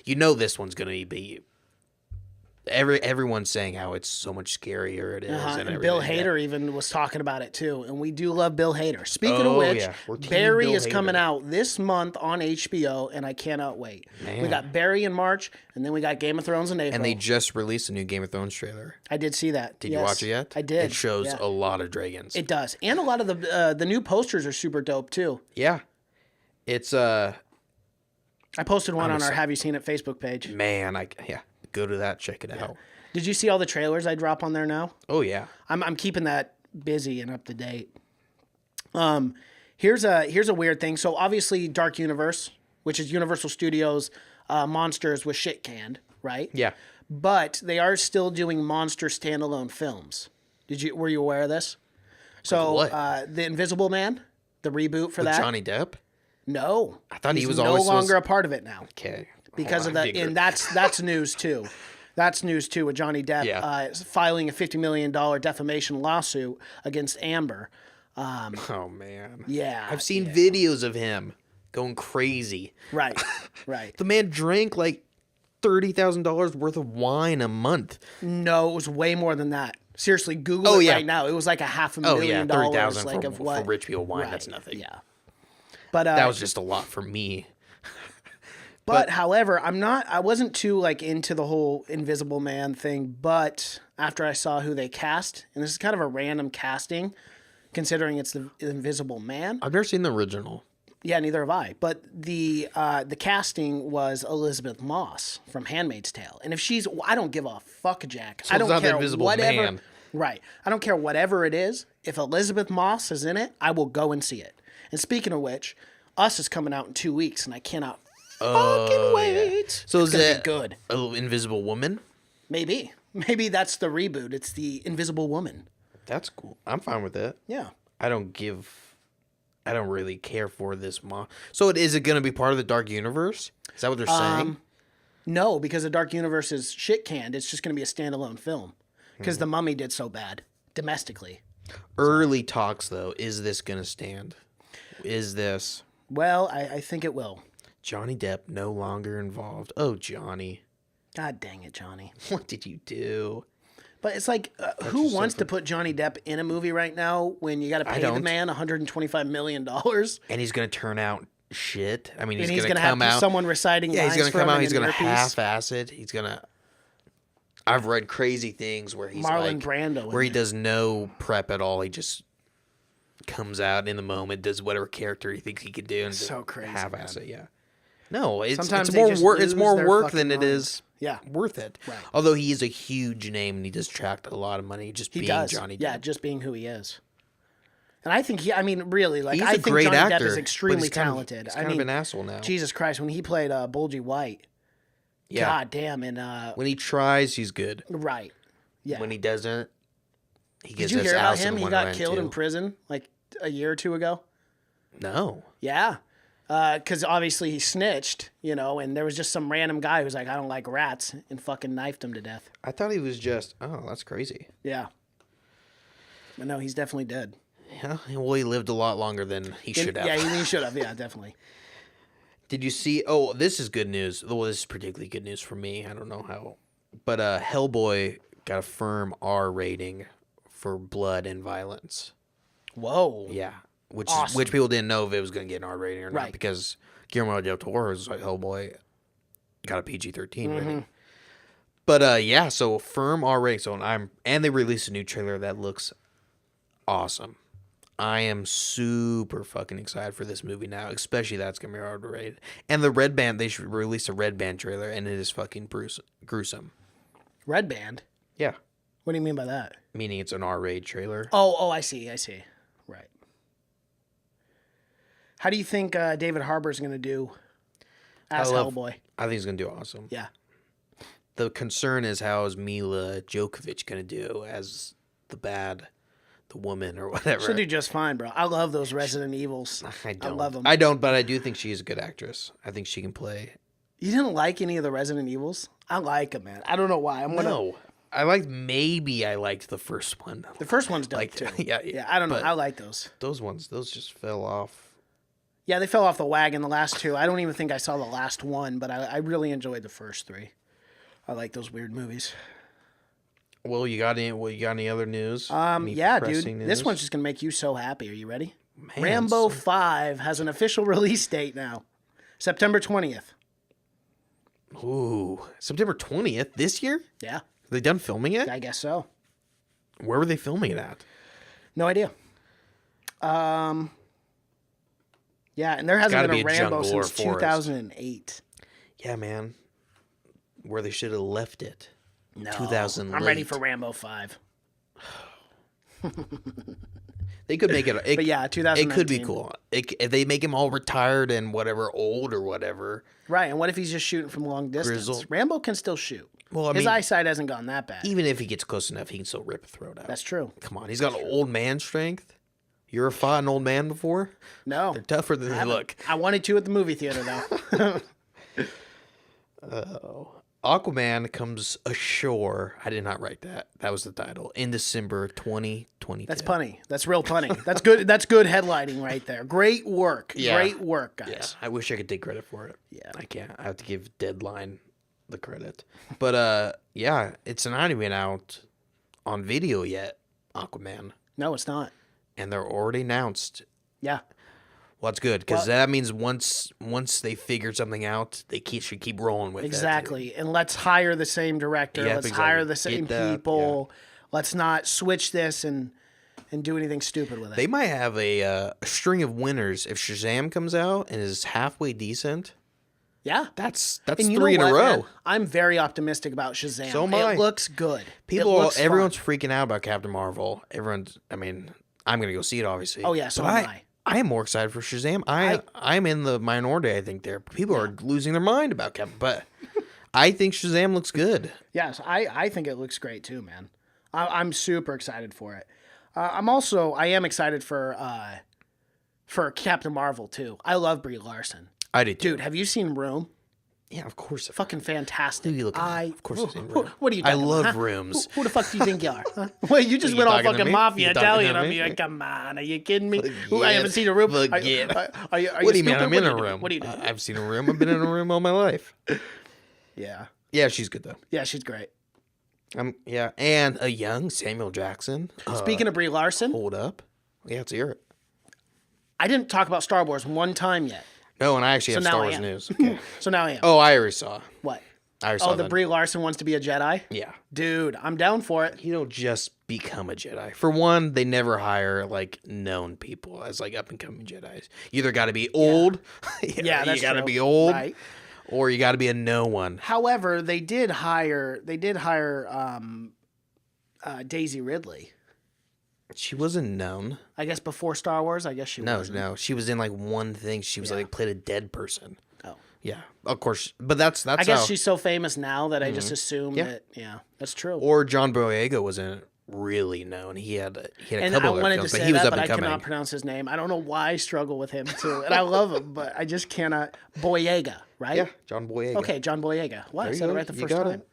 you know, this one's gonna be. Everyone's saying how it's so much scarier it is, And Bill everything. Hader even was talking about it too, and we do love Bill Hader. Speaking of Oh, which, yeah. We're team Barry Bill is coming Hader. out this month on HBO, and I cannot wait. Man. We got Barry in March, and then we got Game of Thrones in April. And they just released a new Game of Thrones trailer. I did see that. Did you watch it yet? I did. It shows yeah. a lot of dragons. It does, and a lot of the new posters are super dope too. Yeah, it's I posted one I'm on our excited. Have You Seen It Facebook page. man, go to that, check it out. Did you see all the trailers I drop on there now? Oh yeah. I'm keeping that busy and up to date. Here's a weird thing. So obviously Dark Universe, which is Universal Studios monsters was shit canned, right? Yeah. But they are still doing monster standalone films. Were you aware of this? So what? The Invisible Man, the reboot for that. Johnny Depp. No, I thought he He's was no always longer supposed- a part of it now. Okay. Because Oh, of I the figured. and that's news too. That's news too with Johnny Depp Yeah. filing a $50 million defamation lawsuit against Amber. Oh man. Yeah, I've seen videos of him going crazy. Right, right. The man drank like $30,000 worth of wine a month. No, it was way more than that. Seriously, Google it yeah. right now. It was like a $500,000 Oh yeah, $30,000 like for, of what for rich people wine. Right, That's nothing. Yeah, but That was just a lot for me. But however, I wasn't too like into the whole Invisible Man thing, but after I saw who they cast, and this is kind of a random casting, considering it's the Invisible Man. I've never seen the original. Yeah, neither have I. But the casting was Elizabeth Moss from Handmaid's Tale. And if she's I don't give a fuck, Jack. I it's don't not the care Invisible whatever. Man. Right. I don't care whatever it is. If Elizabeth Moss is in it, I will go and see it. And speaking of which, Us is coming out in 2 weeks, and I cannot fucking wait. So it's is gonna it be good? an Invisible Woman? Maybe that's the reboot. It's the Invisible Woman. That's cool. I'm fine with it. Yeah. I don't really care for this So is it going to be part of the Dark Universe? Is that what they're saying? No, because the Dark Universe is shit canned. It's just going to be a standalone film because The Mummy did so bad domestically. Early talks, though. Is this going to stand? Is this Well, I think it will. Johnny Depp no longer involved? Oh, Johnny. God dang it, Johnny. What did you do? But it's like, who wants to put Johnny Depp in a movie right now when you got to pay the don't. man $125 million? And he's going to turn out shit. I mean, And he's he's going to have come out. someone reciting Yeah, lines he's going to for come him out. in He's an going to earpiece. half-ass it. He's going to. I've read crazy things where he's Marlon like, Brando in where he it. does no prep at all. He just comes out in the moment, does whatever character he thinks he could do, and just So crazy, half-ass it. Yeah. No, Sometimes it's they more just work. It's lose more their work fucking than it minds. is Yeah. worth it. Right. Although he is a huge name and he does attract a lot of money just He being does. Johnny Depp. Yeah, just being who he is. And I think really, like, He's I a think great Johnny actor, Depp is but extremely he's kind of- talented. He's kind of an asshole now. Jesus Christ, when he played Bulgy White, Yeah. God damn, and When he tries, he's good. right, yeah. When he doesn't, he gets Did you us hear about Alice in him? He got Wonderland killed too. in prison like a year or two ago. No. Yeah, because obviously he snitched, and there was just some random guy who was like, "I don't like rats," and fucking knifed him to death. I thought he was just, oh, that's crazy. Yeah, but no, he's definitely dead. Yeah, well, he lived a lot longer than he should have. Yeah, he should have. Yeah, definitely. Did you see? Oh, this is good news. Well, this is particularly good news for me. I don't know how, but Hellboy got a firm R rating for blood and violence. Whoa. Yeah, Awesome. which people didn't know if it was going to get an R rating or not Right. because Guillermo del Toro's Hellboy got a PG-13 rating. But yeah, so firm R rating. So and they released a new trailer that looks awesome. I am super fucking excited for this movie now, especially that's gonna be R-rated. And the Red Band, they should release a Red Band trailer, and it is fucking gruesome. Red Band? Yeah, What do you mean by that? meaning it's an R-rated trailer. Oh, I see. Right. How do you think David Harbour's going to do as Hellboy? I think he's gonna do awesome. Yeah. The concern is how is Mila Djokovic gonna do as the woman or whatever. She'll do just fine, bro. I love those Resident Evils. I don't. I love them. I don't, but I do think she's a good actress. I think she can play. You didn't like any of the Resident Evils? I like them, man. I don't know why. No. I liked the first one. The first one's dope, too. Yeah. I don't know. But I like those. Those just fell off. Yeah, they fell off the wagon, the last two. I don't even think I saw the last one, but I really enjoyed the first three. I like those weird movies. Well, you got any other news? Yeah, dude. News? This one's just going to make you so happy. Are you ready? Man, Rambo 5 has an official release date now. September 20th. Ooh, September 20th this year? Yeah, Are they done filming it? I guess so. Where were they filming it at? No idea. Yeah, and there hasn't been a Rambo since 2008. Yeah, man. Where they should have left it. No, 2000 I'm ready late. for Rambo 5. They could make it. But yeah, 2019. It could be cool. If they make him all retired and whatever, old or whatever. Right, and what if he's just shooting from long distance? Grizzled. Rambo can still shoot. Well, His eyesight hasn't gone that bad. Even if he gets close enough, he can still rip a throat out. That's true. Come on, he's got old man strength. You ever fought an old man before? No. They're tougher than they look. I wanted to at the movie theater, though. Aquaman comes ashore. I did not write that. That was the title. In December 2022. That's punny. That's real punny. That's good. That's good headlining right there. Great work. Yeah. Great work, guys. Yeah, I wish I could take credit for it. Yeah. I can't. I have to give Deadline the credit. But yeah, it's not even out on video yet, Aquaman. No, it's not. And they're already announced. Yeah. Well, that's good because that means once they figure something out, they should keep rolling with it. Exactly. And let's hire the same director. Yep, Let's exactly. hire the same Get that, people. Let's not switch this and do anything stupid with it. They might have a string of winners if Shazam comes out and is halfway decent. Yeah. That's And you 3 in know a what, row. man? I'm very optimistic about Shazam. So am I. It looks good. Everyone's freaking out about Captain Marvel. I'm gonna go see it obviously. Oh, yeah, so but am I. I am more excited for Shazam. I'm in the minority. I think there people are losing their mind about Captain, but I think Shazam looks good. Yes, I think it looks great too, man. I'm super excited for it. I am excited for Captain Marvel too. I love Brie Larson. I do too. Dude, have you seen Room? Yeah, of course. Fucking fantastic. Dude, you look. Of course, I've seen Room. What are you I talking love about, huh? Rooms. Who the fuck do you think you are? Huh? Well, you just You went all talking to fucking me? mafia You talking Italian to on me? me. Like, come on, are you kidding me? I haven't seen a room. Forget. Are you What do you mean? stupid? I'm in What a are you room. doing? What are you doing? I've seen a room. I've been in a room all my life. Yeah. Yeah, she's good though. Yeah, she's great. Yeah, and a young Samuel Jackson. Speaking of Brie Larson, Hold up. Yeah, let's hear it. I didn't talk about Star Wars one time yet. No, and I actually have now Star I Wars am. news. Okay. So now I am. Oh, I already saw. What? I already saw The that. Brie Larson wants to be a Jedi? Yeah. Dude, I'm down for it. You don't just become a Jedi. For one, they never hire like known people as like up and coming Jedis. You either got to be old, Yeah, that's you got to true. be old, Right. or you got to be a no one. However, they did hire Daisy Ridley. She wasn't known. I guess before Star Wars, No, wasn't. no, she was in like one thing. She was like played a dead person. Oh. Yeah, of course, but that's I guess how. she's so famous now that I just assume that that's true. Or John Boyega wasn't really known. He had a And couple I of wanted to films, say but he was that, up but and I coming. cannot pronounce his name. I don't know why I struggle with him too, and I love him, but I just cannot. Boyega, right? Yeah, John Boyega. Okay, John Boyega. What? I There you said it go. right the You first got time. it.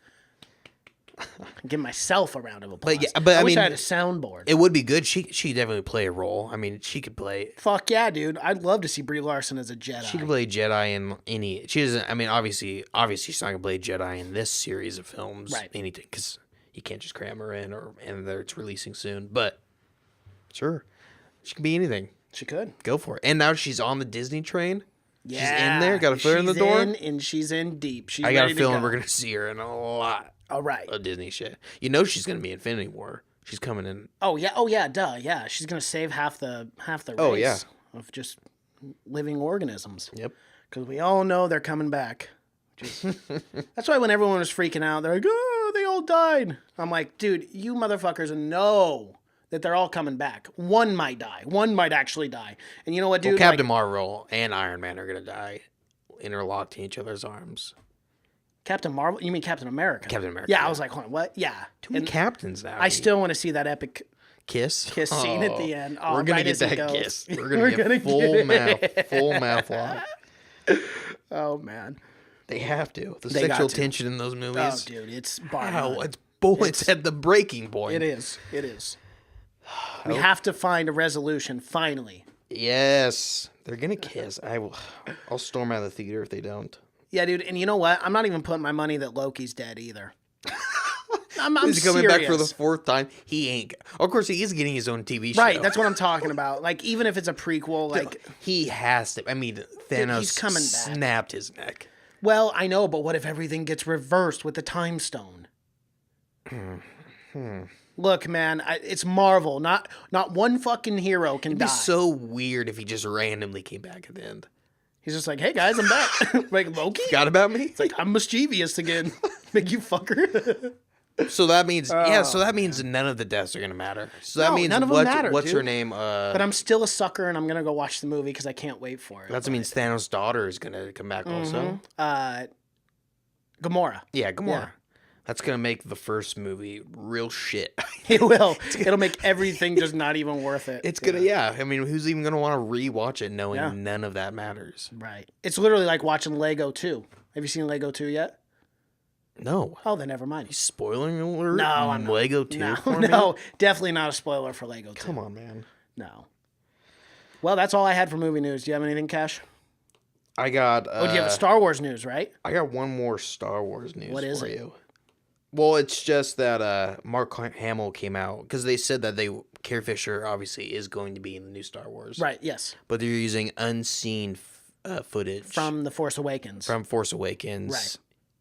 Give myself a round of applause. But I wish mean, I had a soundboard. It would be good. She definitely play a role. I mean, she could play. Fuck yeah, dude! I'd love to see Brie Larson as a Jedi. She could play Jedi in any. She doesn't. I mean, obviously, she's not gonna play Jedi in this series of films. Right. Anything, because you can't just cram her in, and it's releasing soon. But sure, she can be anything. She could Go for it. And now she's on the Disney train. Yeah, she's in there. Got a foot in the door. And she's in deep. She's I got ready a to feeling go. we're gonna see her in a lot. All right. Of Disney shit. You know she's gonna be Infinity War. She's coming in. Oh yeah, duh, yeah. She's gonna save half the race Oh, yeah. of just living organisms. Yep. Because we all know they're coming back. That's why when everyone was freaking out, they're like, "Oh, they all died." I'm like, dude, you motherfuckers know that they're all coming back. One might die. One might actually die. And you know what, dude? Well, Captain Marvel and Iron Man are gonna die, interlocked in each other's arms. Captain Marvel? You mean Captain America? Captain America. Yeah, I was like, hold on, what? Yeah. Too many captains now. I still want to see that epic kiss scene at the end. Oh, we're gonna right get as he that goes. kiss. We're gonna get full mouth lock. Oh man, they have to. The They got sexual to. tension in those oh movies. dude, it's bar Wow, none. it's at the breaking point. It is. It is. We have to find a resolution finally. Yes, they're gonna kiss. I'll storm out of the theater if they don't. Yeah, dude. And you know what? I'm not even putting my money that Loki's dead either. I'm He's coming back for the serious. 4th time. He ain't. Of course, he is getting his own TV show. Right, that's what I'm talking about. Like, even if it's a prequel, like, he has to. I mean, Thanos he's coming back. snapped his neck. well, I know, but what if everything gets reversed with the time stone? Look, man, it's Marvel. Not one fucking hero can It'd die. be so weird if he just randomly came back at the end. He's just like, hey guys, I'm back. Like, Loki? Forgot about me? It's like, I'm mischievous again. Big you fucker. So that means So that means none of the deaths are gonna matter. So that No, means none of them matter, what's her dude. name? But I'm still a sucker, and I'm gonna go watch the movie because I can't wait for it. That means Thanos' daughter is gonna come back also. Gamora. Yeah, Gamora. Yeah. That's gonna make the first movie real shit. It will. It'll make everything just not even worth it. It's gonna, yeah. I mean, who's even gonna want to rewatch it knowing Yeah. none of that matters? Right. It's literally like watching Lego 2. Have you seen Lego 2 yet? No. Oh, then never mind. Spoiling alert. No, I'm not. Lego 2 No, for me? no, definitely not a spoiler for Lego 2. Come on, man. No. Well, that's all I had for movie news. Do you have anything, Cash? I got. Oh, do you have Star Wars news, right? I got one more Star Wars news What is for it? you. Well, it's just that Mark Hamill came out because they said that Carrie Fisher obviously is going to be in the new Star Wars, Right, yes. but they're using unseen footage From The Force Awakens. from Force Awakens, Right.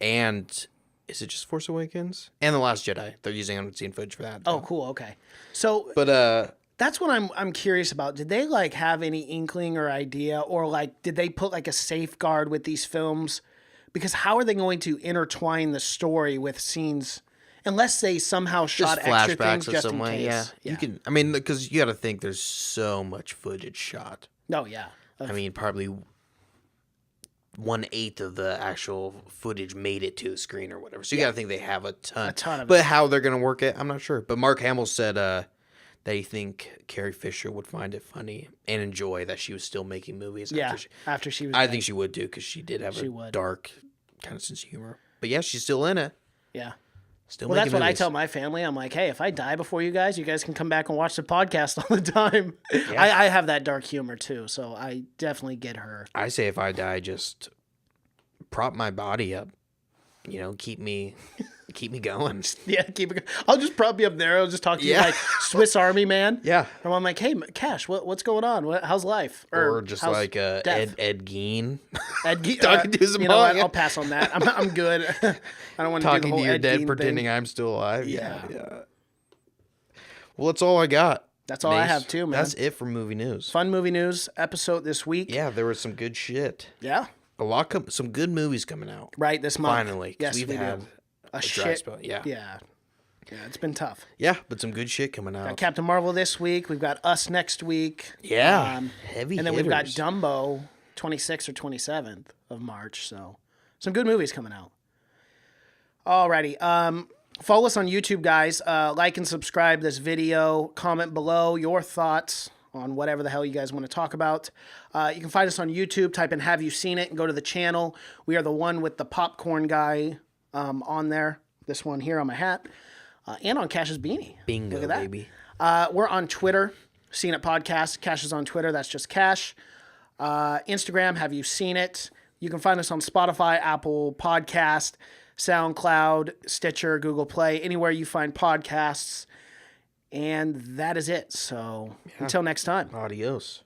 And is it just Force Awakens and The Last Jedi? They're using unseen footage for that. Oh, cool. Okay. So but that's what I'm curious about. Did they like have any inkling or idea, or like did they put like a safeguard with these films? Because how are they going to intertwine the story with scenes unless they somehow shot just extra things flashbacks of just some in way. case? Yeah, you can. I mean, because you got to think there's so much footage shot. Oh yeah. I mean, probably 1/8 of the actual footage made it to the screen or whatever. So you got to think they have a ton. A ton of But it. how they're gonna work it, I'm not sure. But Mark Hamill said that he think Carrie Fisher would find it funny and enjoy that she was still making movies. Yeah. After she was. I dead. think she would too because she did have She a would. dark kind of sense of humor. But yeah, she's still in it. Yeah. Still Well, that's making what I movies. tell my family. I'm like, hey, if I die before you guys can come back and watch the podcast all the time. I have that dark humor too, so I definitely get her. I say if I die, just prop my body up. You know, keep me going. Yeah, keep it. I'll just prop you up there. I'll just talk to you Yeah. like Swiss Army man. Yeah. And I'm like, hey, Cash, what's going on? How's life? Or just how's like death? Ed Gein. Talking to his You know what? mom. I'll pass on that. I'm good. I don't want to do the Talking whole to your Ed dead, Gein pretending thing. I'm still alive. Yeah. Well, that's all I got. That's all I Mace. have too, man. That's it for movie news. Fun movie news episode this week. Yeah, there was some good shit. Yeah. Some good movies coming out. Right this month. Finally, 'cause Yes, we've we had do. a dry shit. spell. Yeah. Yeah. Yeah, it's been tough. Yeah, but some good shit coming out. Got Captain Marvel this week. We've got Us next week. Yeah, heavy And then we've got hitters. Dumbo 26th or 27th of March. So some good movies coming out. Alrighty. Follow us on YouTube, guys. Like and subscribe this video. Comment below your thoughts on whatever the hell you guys want to talk about. You can find us on YouTube. Type in Have You Seen It and go to the channel. We are the one with the popcorn guy on there. This one here on my hat. and on Cash's beanie. Bingo, Look at that. baby. We're on Twitter, Seen It Podcast. Cash is on Twitter. That's just Cash. Instagram, Have You Seen It? You can find us on Spotify, Apple Podcast, SoundCloud, Stitcher, Google Play, anywhere you find podcasts. And that is it. So until next time. Adios.